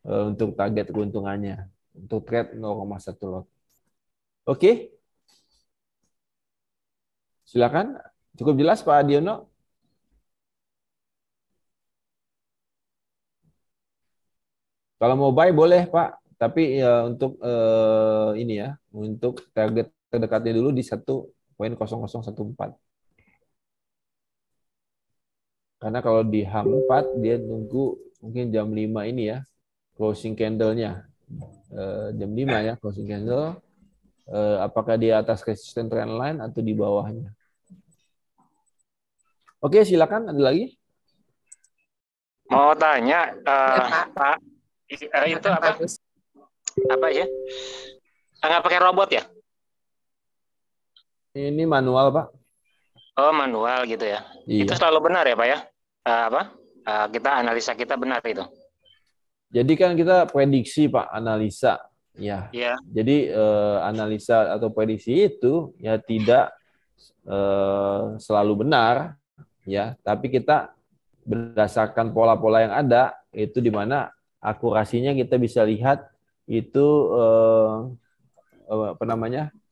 untuk target keuntungannya untuk trade 0,1 lot. Oke. Silakan. Cukup jelas Pak Adiono? Kalau mau buy boleh Pak, tapi ya untuk ini ya, untuk target terdekatnya dulu di 1.0014. Karena kalau di H4 dia nunggu mungkin jam 5 ini ya, closing candle-nya. Jam 5 ya, closing candle. Apakah di atas resistance trend line atau di bawahnya. Oke, silakan. Ada lagi? Mau tanya, Pak, itu apa? Apa ya? Nggak pakai robot ya? Ini manual, Pak. Oh, manual gitu ya. Iya. Itu selalu benar ya, Pak ya? Kita analisa kita benar itu. Jadi kan kita prediksi, Pak, analisa. Ya. Iya. Jadi analisa atau prediksi itu ya tidak selalu benar, ya. Tapi kita berdasarkan pola-pola yang ada itu di mana akurasinya kita bisa lihat itu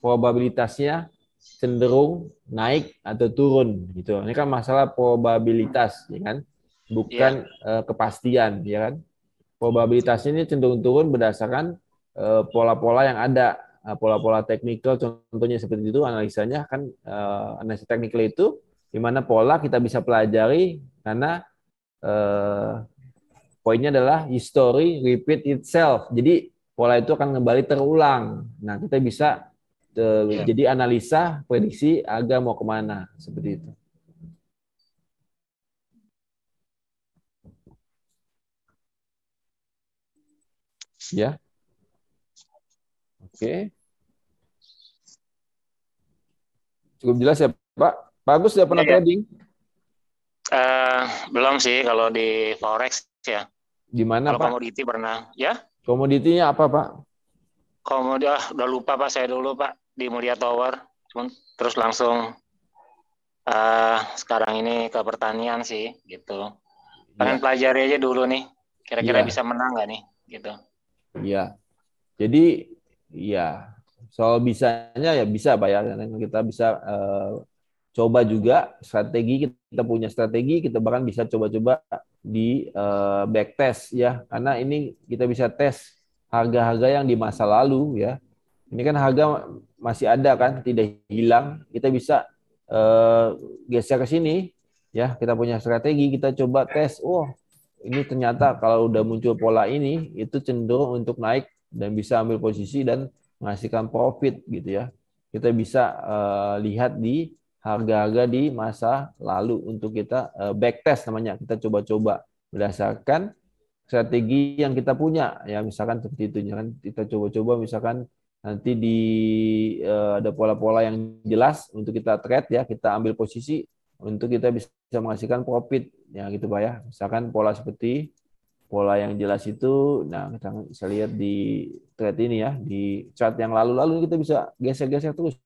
probabilitasnya cenderung naik atau turun gitu. Ini kan masalah probabilitas, ya kan? Bukan kepastian, ya kan? Probabilitasnya ini cenderung turun berdasarkan pola-pola yang ada, pola-pola teknikal, contohnya seperti itu. Analisanya kan analisa teknikal itu di mana pola kita bisa pelajari karena poinnya adalah history repeat itself. Jadi pola itu akan kembali terulang. Nah, kita bisa jadi analisa prediksi harga mau kemana seperti itu. Ya. Oke. Cukup jelas ya, Pak? Pak Agus sudah pernah trading? Belum sih kalau di forex ya. Di mana, Pak? Pak? Komoditi pernah, ya? Komoditinya apa, Pak? Komoditi, udah lupa Pak, saya dulu Pak. di Mulia Tower, terus langsung sekarang ini ke pertanian sih, gitu. Pengen pelajari aja dulu nih, kira-kira bisa menang nggak nih, gitu. Iya. Jadi ya soal bisanya ya bisa Pak ya. Kita bisa coba juga strategi, kita punya strategi, kita bahkan bisa coba-coba di backtest ya. Karena ini kita bisa tes harga-harga yang di masa lalu ya. Ini kan harga masih ada kan, tidak hilang. Kita bisa geser ke sini ya. Kita punya strategi, kita coba tes. Oh, ini ternyata kalau udah muncul pola ini itu cenderung untuk naik dan bisa ambil posisi dan menghasilkan profit gitu ya. Kita bisa lihat di harga-harga di masa lalu untuk kita backtest namanya. Kita coba-coba berdasarkan strategi yang kita punya ya, misalkan seperti itu ya kan. Kita coba-coba misalkan nanti di ada pola-pola yang jelas untuk kita trade ya, kita ambil posisi untuk kita bisa menghasilkan profit ya gitu Pak ya. Misalkan pola seperti pola yang jelas itu, nah kita bisa lihat di trade ini ya, di chart yang lalu-lalu kita bisa geser-geser terus.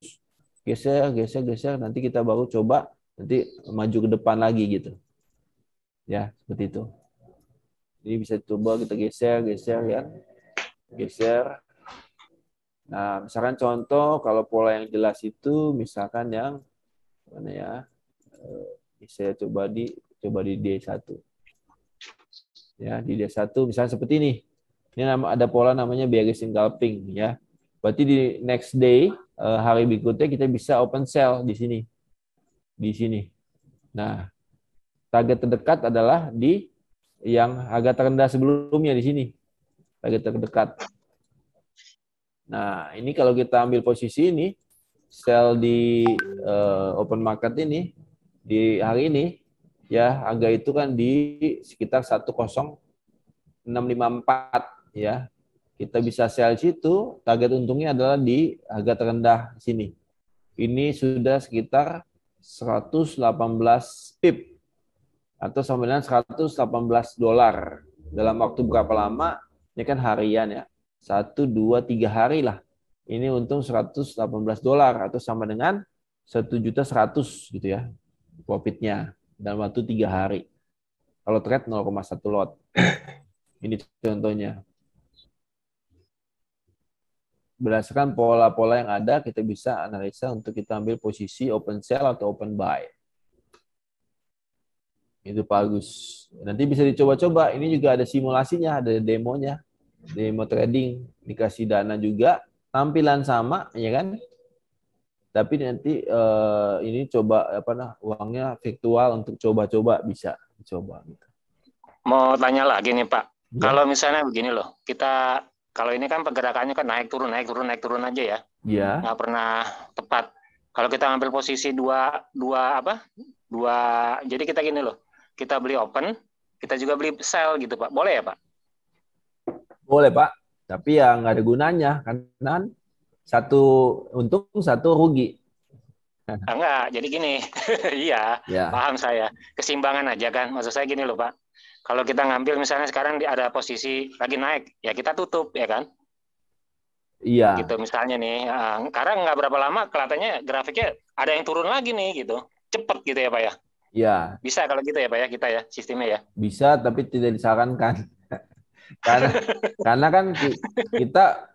Geser, nanti kita baru coba nanti maju ke depan lagi gitu. Ya, seperti itu. Ini bisa coba kita geser ya. Geser. Nah, misalkan contoh kalau pola yang jelas itu misalkan yang mana ya? Saya coba di D1. Ya, di D1 misalnya seperti ini. Ini ada pola namanya bearish engulfing ya. Berarti di next day hari berikutnya kita bisa open sell di sini. Di sini. Nah, target terdekat adalah di yang harga terendah sebelumnya di sini. Target terdekat. Nah, ini kalau kita ambil posisi ini, sell di open market ini, di hari ini, ya harga itu kan di sekitar 10654 ya. Kita bisa sell situ, target untungnya adalah di harga terendah sini. Ini sudah sekitar 118 pip atau sama dengan $118 dalam waktu berapa lama? Ini kan harian ya. 1, 2, 3 hari lah. Ini untung $118 atau sama dengan 1.100.000 gitu ya. Profitnya dalam waktu 3 hari. Kalau trade 0,1 lot. Ini contohnya. Berdasarkan pola-pola yang ada, kita bisa analisa untuk kita ambil posisi open sell atau open buy. Itu bagus. Nanti bisa dicoba-coba. Ini juga ada simulasinya, ada demonya. Demo trading, dikasih dana juga. Tampilan sama, ya kan? Tapi nanti ini coba uangnya virtual untuk coba-coba bisa dicoba. Gitu. Mau tanya lagi nih Pak. Ya. Kalau misalnya begini loh, kita kalau ini kan pergerakannya kan naik turun aja ya. Iya. Nggak pernah tepat. Kalau kita ambil posisi dua, jadi kita gini loh. Kita beli open, kita juga beli sell gitu Pak. Boleh ya Pak? Boleh Pak. Tapi ya nggak ada gunanya. Karena satu untung, satu rugi. Enggak, jadi gini. Iya, ya. Paham saya. Keseimbangan aja kan. Maksud saya gini loh Pak. Kalau kita ngambil misalnya sekarang ada posisi lagi naik, ya kita tutup ya kan? Iya. Gitu misalnya nih. Karena nggak berapa lama kelihatannya grafiknya ada yang turun lagi nih gitu. Cepet gitu ya Pak ya? Iya. Bisa kalau gitu ya Pak ya, kita ya, sistemnya ya? Bisa, tapi tidak disarankan. karena kan kita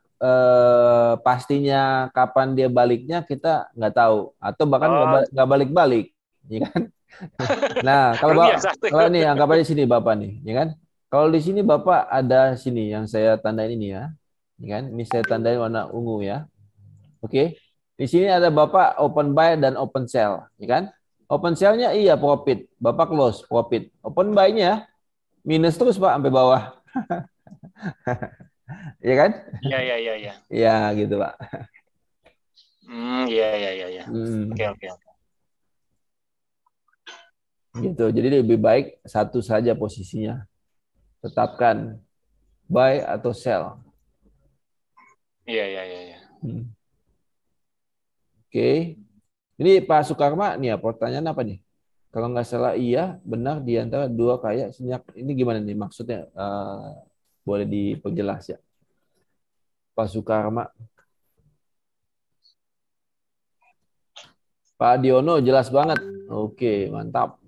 pastinya kapan dia baliknya kita nggak tahu. Atau bahkan nggak balik-balik. Ya kan? Nah, kalau nih anggap aja sini Bapak nih, ya kan? Kalau di sini Bapak ada sini yang saya tandain ini ya. Ya kan? Ini saya tandain warna ungu ya. Oke. Di sini ada Bapak open buy dan open sell, ya kan? Open sell-nya iya profit, Bapak close profit. Open buy-nya minus terus Pak sampai bawah. Iya kan? Iya. Iya gitu Pak. Iya. Oke. Gitu. Jadi lebih baik satu saja posisinya. Tetapkan buy atau sell. Iya. Oke. Ini Pak Sukarma nih ya, pertanyaan apa nih? Kalau nggak salah iya, benar di antara dua kayak senyap. Ini gimana nih maksudnya? Boleh diperjelas ya. Pak Sukarma. Pak Diono jelas banget. Oke, mantap.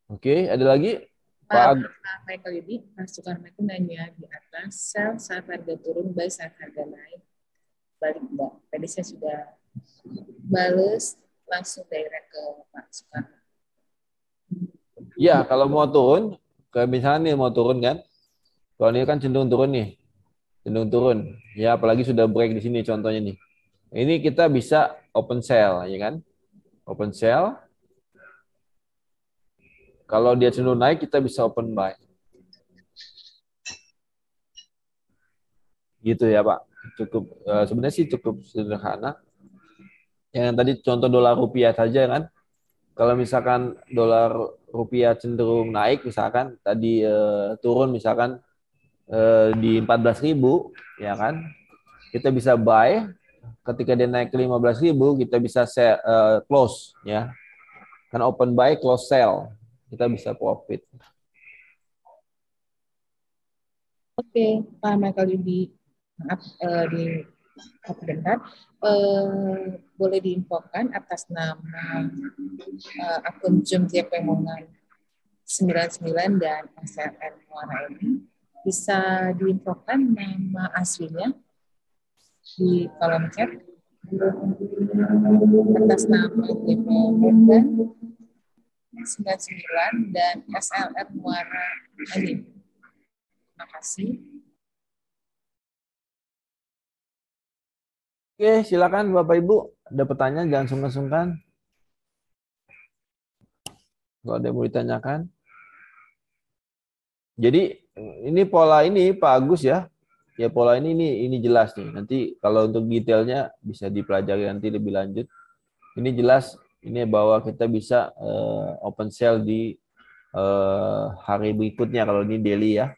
Oke, ada lagi? Pak Michael Yudi, Pak Sukarno itu nanya di atas sell saat harga turun, buy saat harga naik. Balik enggak? Tadi saya sudah bales langsung direct ke Pak Sukarno. Ya, kalau mau turun, kayak misalnya nih mau turun kan, kalau ini kan cenderung turun nih, cenderung turun. Ya, apalagi sudah break di sini contohnya nih. Ini kita bisa open sell, ya kan? Open sell. Kalau dia cenderung naik, kita bisa open buy. Gitu ya, Pak. Cukup sebenarnya sih cukup sederhana. Yang tadi contoh dolar rupiah saja kan. Kalau misalkan dolar rupiah cenderung naik, misalkan tadi turun misalkan di 14.000, ya kan? Kita bisa buy. Ketika dia naik ke 15.000, kita bisa close, ya. Kan open buy, close sell. Kita bisa profit. Oke, Pak Michael Yudi, maaf di bentar, boleh diinfokan atas nama akun Zoom JP Mongan 99 dan SLN Muara ini, bisa diinfokan nama aslinya di kolom chat atas nama JP Mongan 99 dan SLN Muara ini. Terima kasih. Oke, silakan Bapak Ibu. Ada pertanyaan, jangan sungkan-sungkan. Kalau ada yang mau ditanyakan. Jadi ini pola ini Pak Agus ya. Ya pola ini jelas nih. Nanti kalau untuk detailnya bisa dipelajari nanti lebih lanjut. Ini jelas ini bahwa kita bisa open sell di hari berikutnya kalau ini daily ya.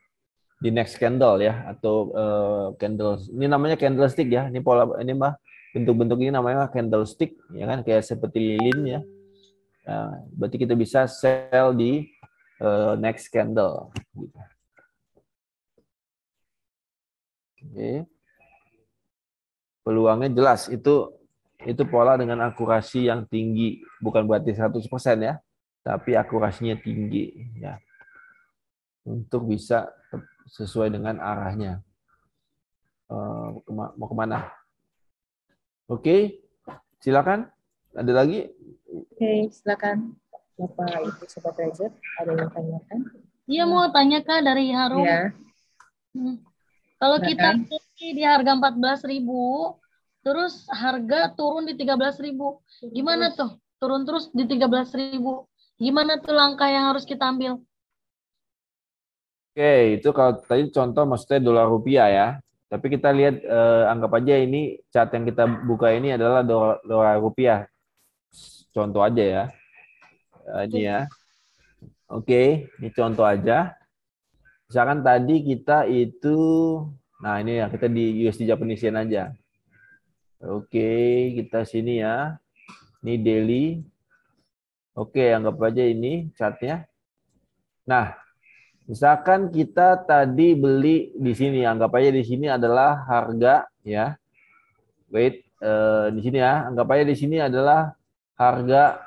Di next candle ya atau candle. Ini namanya candlestick ya. Ini pola ini Mbak. Bentuk-bentuk ini namanya candlestick ya kan kayak seperti lilin ya. Nah, berarti kita bisa sell di next candle gitu. Oke. Peluangnya jelas itu pola dengan akurasi yang tinggi, bukan berarti 100% ya, tapi akurasinya tinggi ya. Untuk bisa sesuai dengan arahnya. Mau kemana? Oke, silakan. Ada lagi? Oke, silakan. Bapak Ibu Sobat Trader, ada yang tanyakan? Iya, mau tanya Kak dari Harum. Iya. Kalau kita beli di harga 14.000, terus harga turun di 13.000, gimana tuh? Turun terus di 13.000. Gimana tuh langkah yang harus kita ambil? Oke, itu kalau tadi contoh maksudnya dolar rupiah ya. Tapi kita lihat anggap aja ini chart yang kita buka ini adalah dolar rupiah. Contoh aja ya. Ini ya. Oke, ini contoh aja. Misalkan tadi kita itu, nah ini ya kita di USD Japanese Yen aja. Oke, kita sini ya. Ini daily. Oke, anggap aja ini chartnya. Nah, misalkan kita tadi beli di sini, anggap aja di sini adalah harga ya. Wait, di sini ya, anggap aja di sini adalah harga.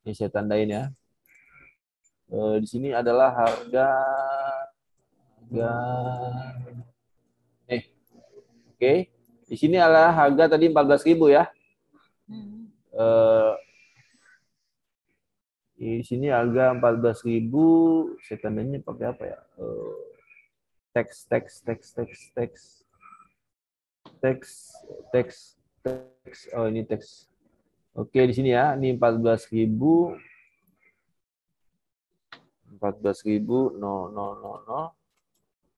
Ini saya tandain ya. Di sini adalah harga oke. Di sini adalah harga tadi 14.000 ya. Di sini harga 14.000, saya tandanya pakai apa ya? Teks. Oh, ini teks. Oke, di sini ya. Ini 14.000. 14.000. No.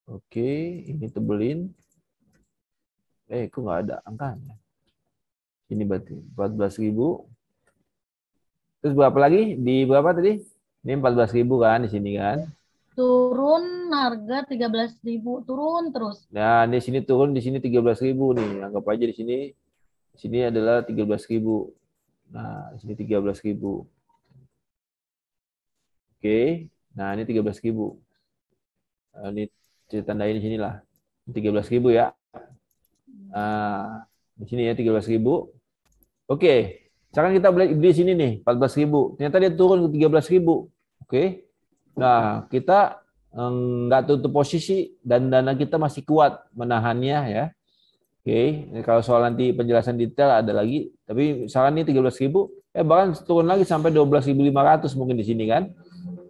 Oke, ini tebelin. Kok nggak ada angkanya? Ini berarti 14.000. Terus berapa lagi? Di berapa tadi? Ini 14.000 kan di sini kan? Turun harga 13.000, turun terus. Nah, di sini turun, di sini 13.000 nih. Anggap aja di sini. Di sini adalah 13.000. Nah, di sini 13.000. Oke. Nah, ini 13.000. Ini saya tandain di sinilah. 13.000 ya. Nah, Di sini ya 13.000. Oke. Sekarang kita beli di sini nih 14.000. Ternyata dia turun ke 13.000. Oke. Nah, kita nggak tutup posisi dan dana kita masih kuat menahannya ya. Oke. Kalau soal nanti penjelasan detail ada lagi. Tapi misalkan ini 13.000, bahkan turun lagi sampai 12.500 mungkin di sini kan.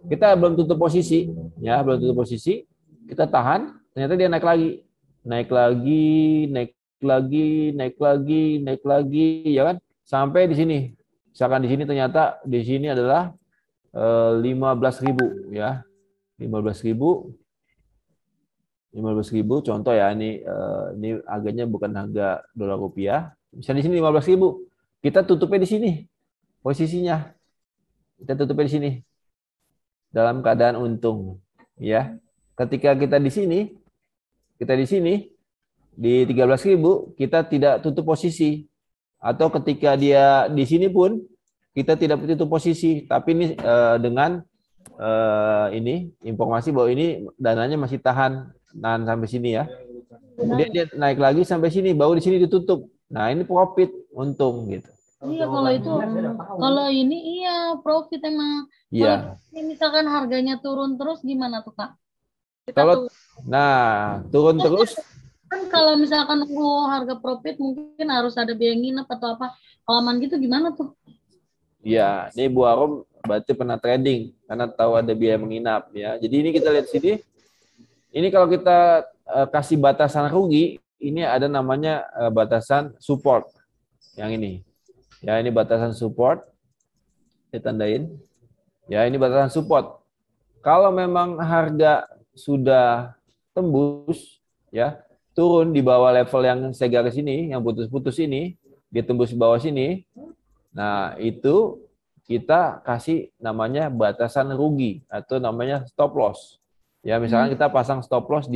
Kita belum tutup posisi, ya, belum tutup posisi. Kita tahan. Ternyata dia naik lagi, naik lagi, naik lagi, naik lagi, naik lagi, ya kan? Sampai di sini. Misalkan di sini ternyata di sini adalah 15.000 ya. 15.000. 15.000 contoh ya, ini harganya bukan harga dolar rupiah. Misalnya di sini 15.000. Kita tutupnya di sini. Posisinya. Kita tutupnya di sini. Dalam keadaan untung, ya. Ketika kita di sini di 13.000, kita tidak tutup posisi. Atau ketika dia di sini pun kita tidak tutup posisi, tapi ini dengan ini informasi bahwa ini dananya masih tahan sampai sini ya. Kemudian dia naik lagi sampai sini, baru di sini ditutup. Nah, ini profit, untung gitu. Iya, kalau ini iya profit emang. Iya. Kalau misalkan harganya turun terus gimana tuh, Kak? Turun terus. Kan kalau misalkan nunggu harga profit mungkin harus ada biaya nginep atau apa. Kalau aman gitu gimana tuh? Iya, ini Bu Arom berarti pernah trading karena tahu ada biaya menginap ya. Jadi ini kita lihat sini. Ini kalau kita kasih batasan rugi, ini ada namanya batasan support. Yang ini. Ya, ini batasan support. Saya tandain. Ya, ini batasan support. Kalau memang harga sudah tembus ya, turun di bawah level yang saya garis ini, yang putus-putus ini, dia tembus di bawah sini. Nah, itu kita kasih namanya batasan rugi atau namanya stop loss. Ya, misalkan kita pasang stop loss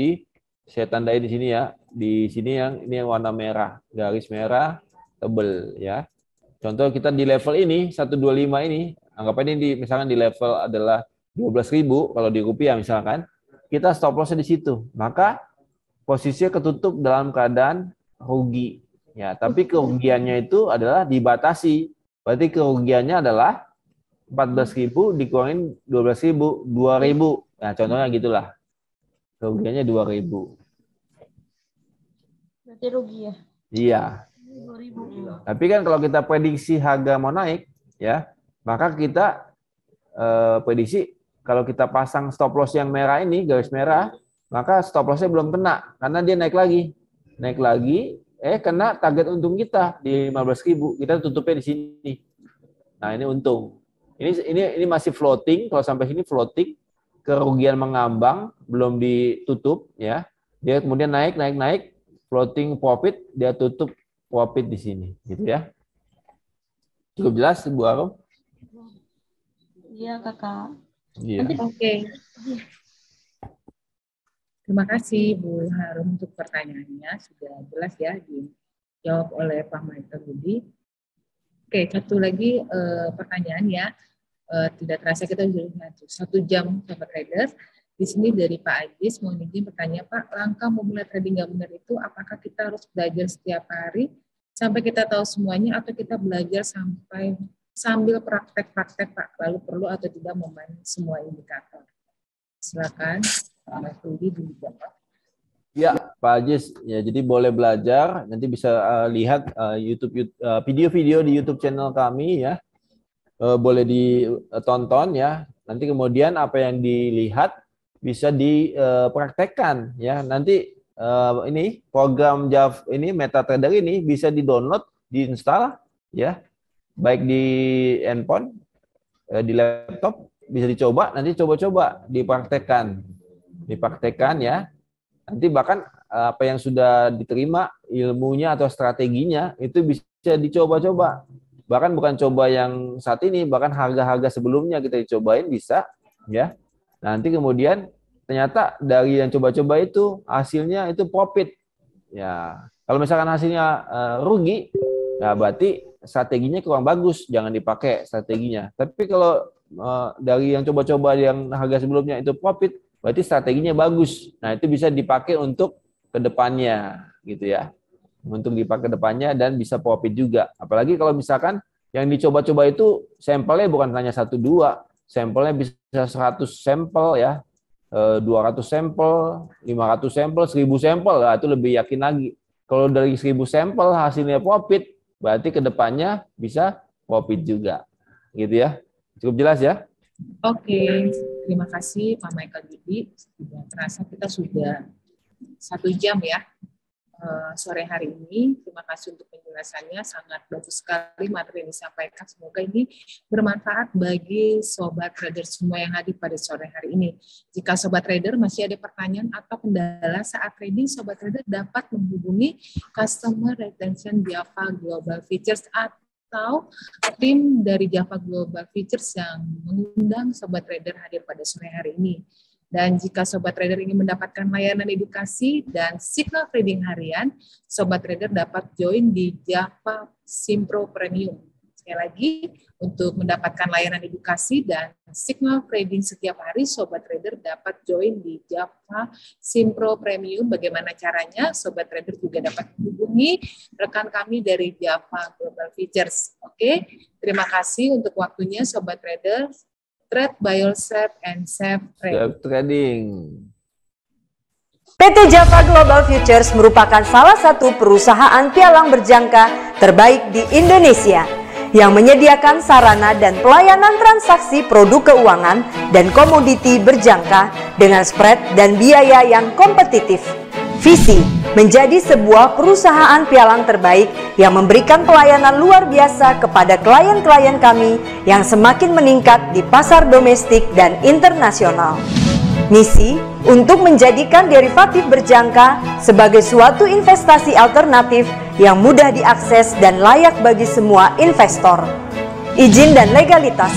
saya tandai di sini ya, di sini ini yang warna merah, garis merah tebel ya. Contoh kita di level ini 125 ini, anggap ini misalkan di level adalah 12.000 kalau di rupiah misalkan, kita stop loss-nya di situ. Maka posisinya ketutup dalam keadaan rugi. Ya, tapi kerugiannya itu adalah dibatasi. Berarti kerugiannya adalah 14.000 dikurangin 12.000, 2.000. Nah, contohnya gitulah. Kerugiannya 2.000. Berarti rugi ya? Iya. 2.000. Tapi kan kalau kita prediksi harga mau naik, ya, maka kita prediksi kalau kita pasang stop loss yang merah ini, garis merah, maka stop loss-nya belum kena karena dia naik lagi. Naik lagi, kena target untung kita di 15.000. Kita tutupnya di sini. Nah, ini untung. Ini masih floating, kalau sampai sini floating, kerugian mengambang, belum ditutup ya. Dia kemudian naik, floating profit, dia tutup profit di sini, gitu ya. Cukup jelas, Bu Arom? Iya, Kakak. Iya. Oke. Terima kasih Bu Harum untuk pertanyaannya, sudah jelas ya dijawab oleh Pak Michael Budi. Oke, satu lagi pertanyaan ya. Tidak terasa kita sudah 1 jam Sobat Traders. Di sini dari Pak Ajis mau izin bertanya, Pak, langkah memulai trading nggak benar itu apakah kita harus belajar setiap hari sampai kita tahu semuanya atau kita belajar sambil praktek-praktek, Pak, lalu perlu atau tidak memain semua indikator? Silakan Pak Masudi dijawab. Ya, Pak Ajis, ya jadi boleh belajar, nanti bisa lihat video-video di YouTube channel kami ya. Boleh ditonton ya. Nanti kemudian apa yang dilihat bisa dipraktekkan ya. Nanti ini program Java ini MetaTrader ini bisa di-download, diinstal ya. Baik di handphone, di laptop bisa dicoba, nanti coba-coba dipraktekkan. Dipraktekkan ya. Nanti bahkan apa yang sudah diterima ilmunya atau strateginya itu bisa dicoba-coba. Bahkan bukan coba yang saat ini, bahkan harga-harga sebelumnya kita dicobain bisa ya. Nanti kemudian ternyata dari yang coba-coba itu hasilnya itu profit. Ya, kalau misalkan hasilnya rugi, ya berarti strateginya kurang bagus, jangan dipakai strateginya. Tapi kalau dari yang coba-coba yang harga sebelumnya itu profit, berarti strateginya bagus. Nah, itu bisa dipakai untuk kedepannya gitu ya. untuk dipakai depannya dan bisa profit juga. Apalagi kalau misalkan yang dicoba-coba itu sampelnya bukan hanya 1-2, sampelnya bisa 100 sampel ya, 200 sampel, 500 sampel, 1000 sampel, lah itu lebih yakin lagi. Kalau dari 1000 sampel hasilnya profit, berarti kedepannya bisa profit juga, gitu ya. Cukup jelas ya? Oke, terima kasih Pak Michael Yudi. Sudah terasa kita sudah 1 jam ya sore hari ini. Terima kasih untuk penjelasannya, sangat bagus sekali materi yang disampaikan. Semoga ini bermanfaat bagi Sobat Trader semua yang hadir pada sore hari ini. Jika Sobat Trader masih ada pertanyaan atau kendala saat trading, Sobat Trader dapat menghubungi Customer Retention Java Global Features atau tim dari Java Global Features yang mengundang Sobat Trader hadir pada sore hari ini. Dan jika Sobat Trader ingin mendapatkan layanan edukasi dan signal trading harian, Sobat Trader dapat join di Java Simpro Premium. Sekali lagi, untuk mendapatkan layanan edukasi dan signal trading setiap hari, Sobat Trader dapat join di Java Simpro Premium. Bagaimana caranya? Sobat Trader juga dapat menghubungi rekan kami dari Java Global Features. Oke, terima kasih untuk waktunya Sobat Trader. Trade by yourself and safe trading. PT Java Global Futures merupakan salah satu perusahaan pialang berjangka terbaik di Indonesia yang menyediakan sarana dan pelayanan transaksi produk keuangan dan komoditi berjangka dengan spread dan biaya yang kompetitif. Visi menjadi sebuah perusahaan pialang terbaik yang memberikan pelayanan luar biasa kepada klien-klien kami yang semakin meningkat di pasar domestik dan internasional. Misi untuk menjadikan derivatif berjangka sebagai suatu investasi alternatif yang mudah diakses dan layak bagi semua investor. Izin dan legalitas.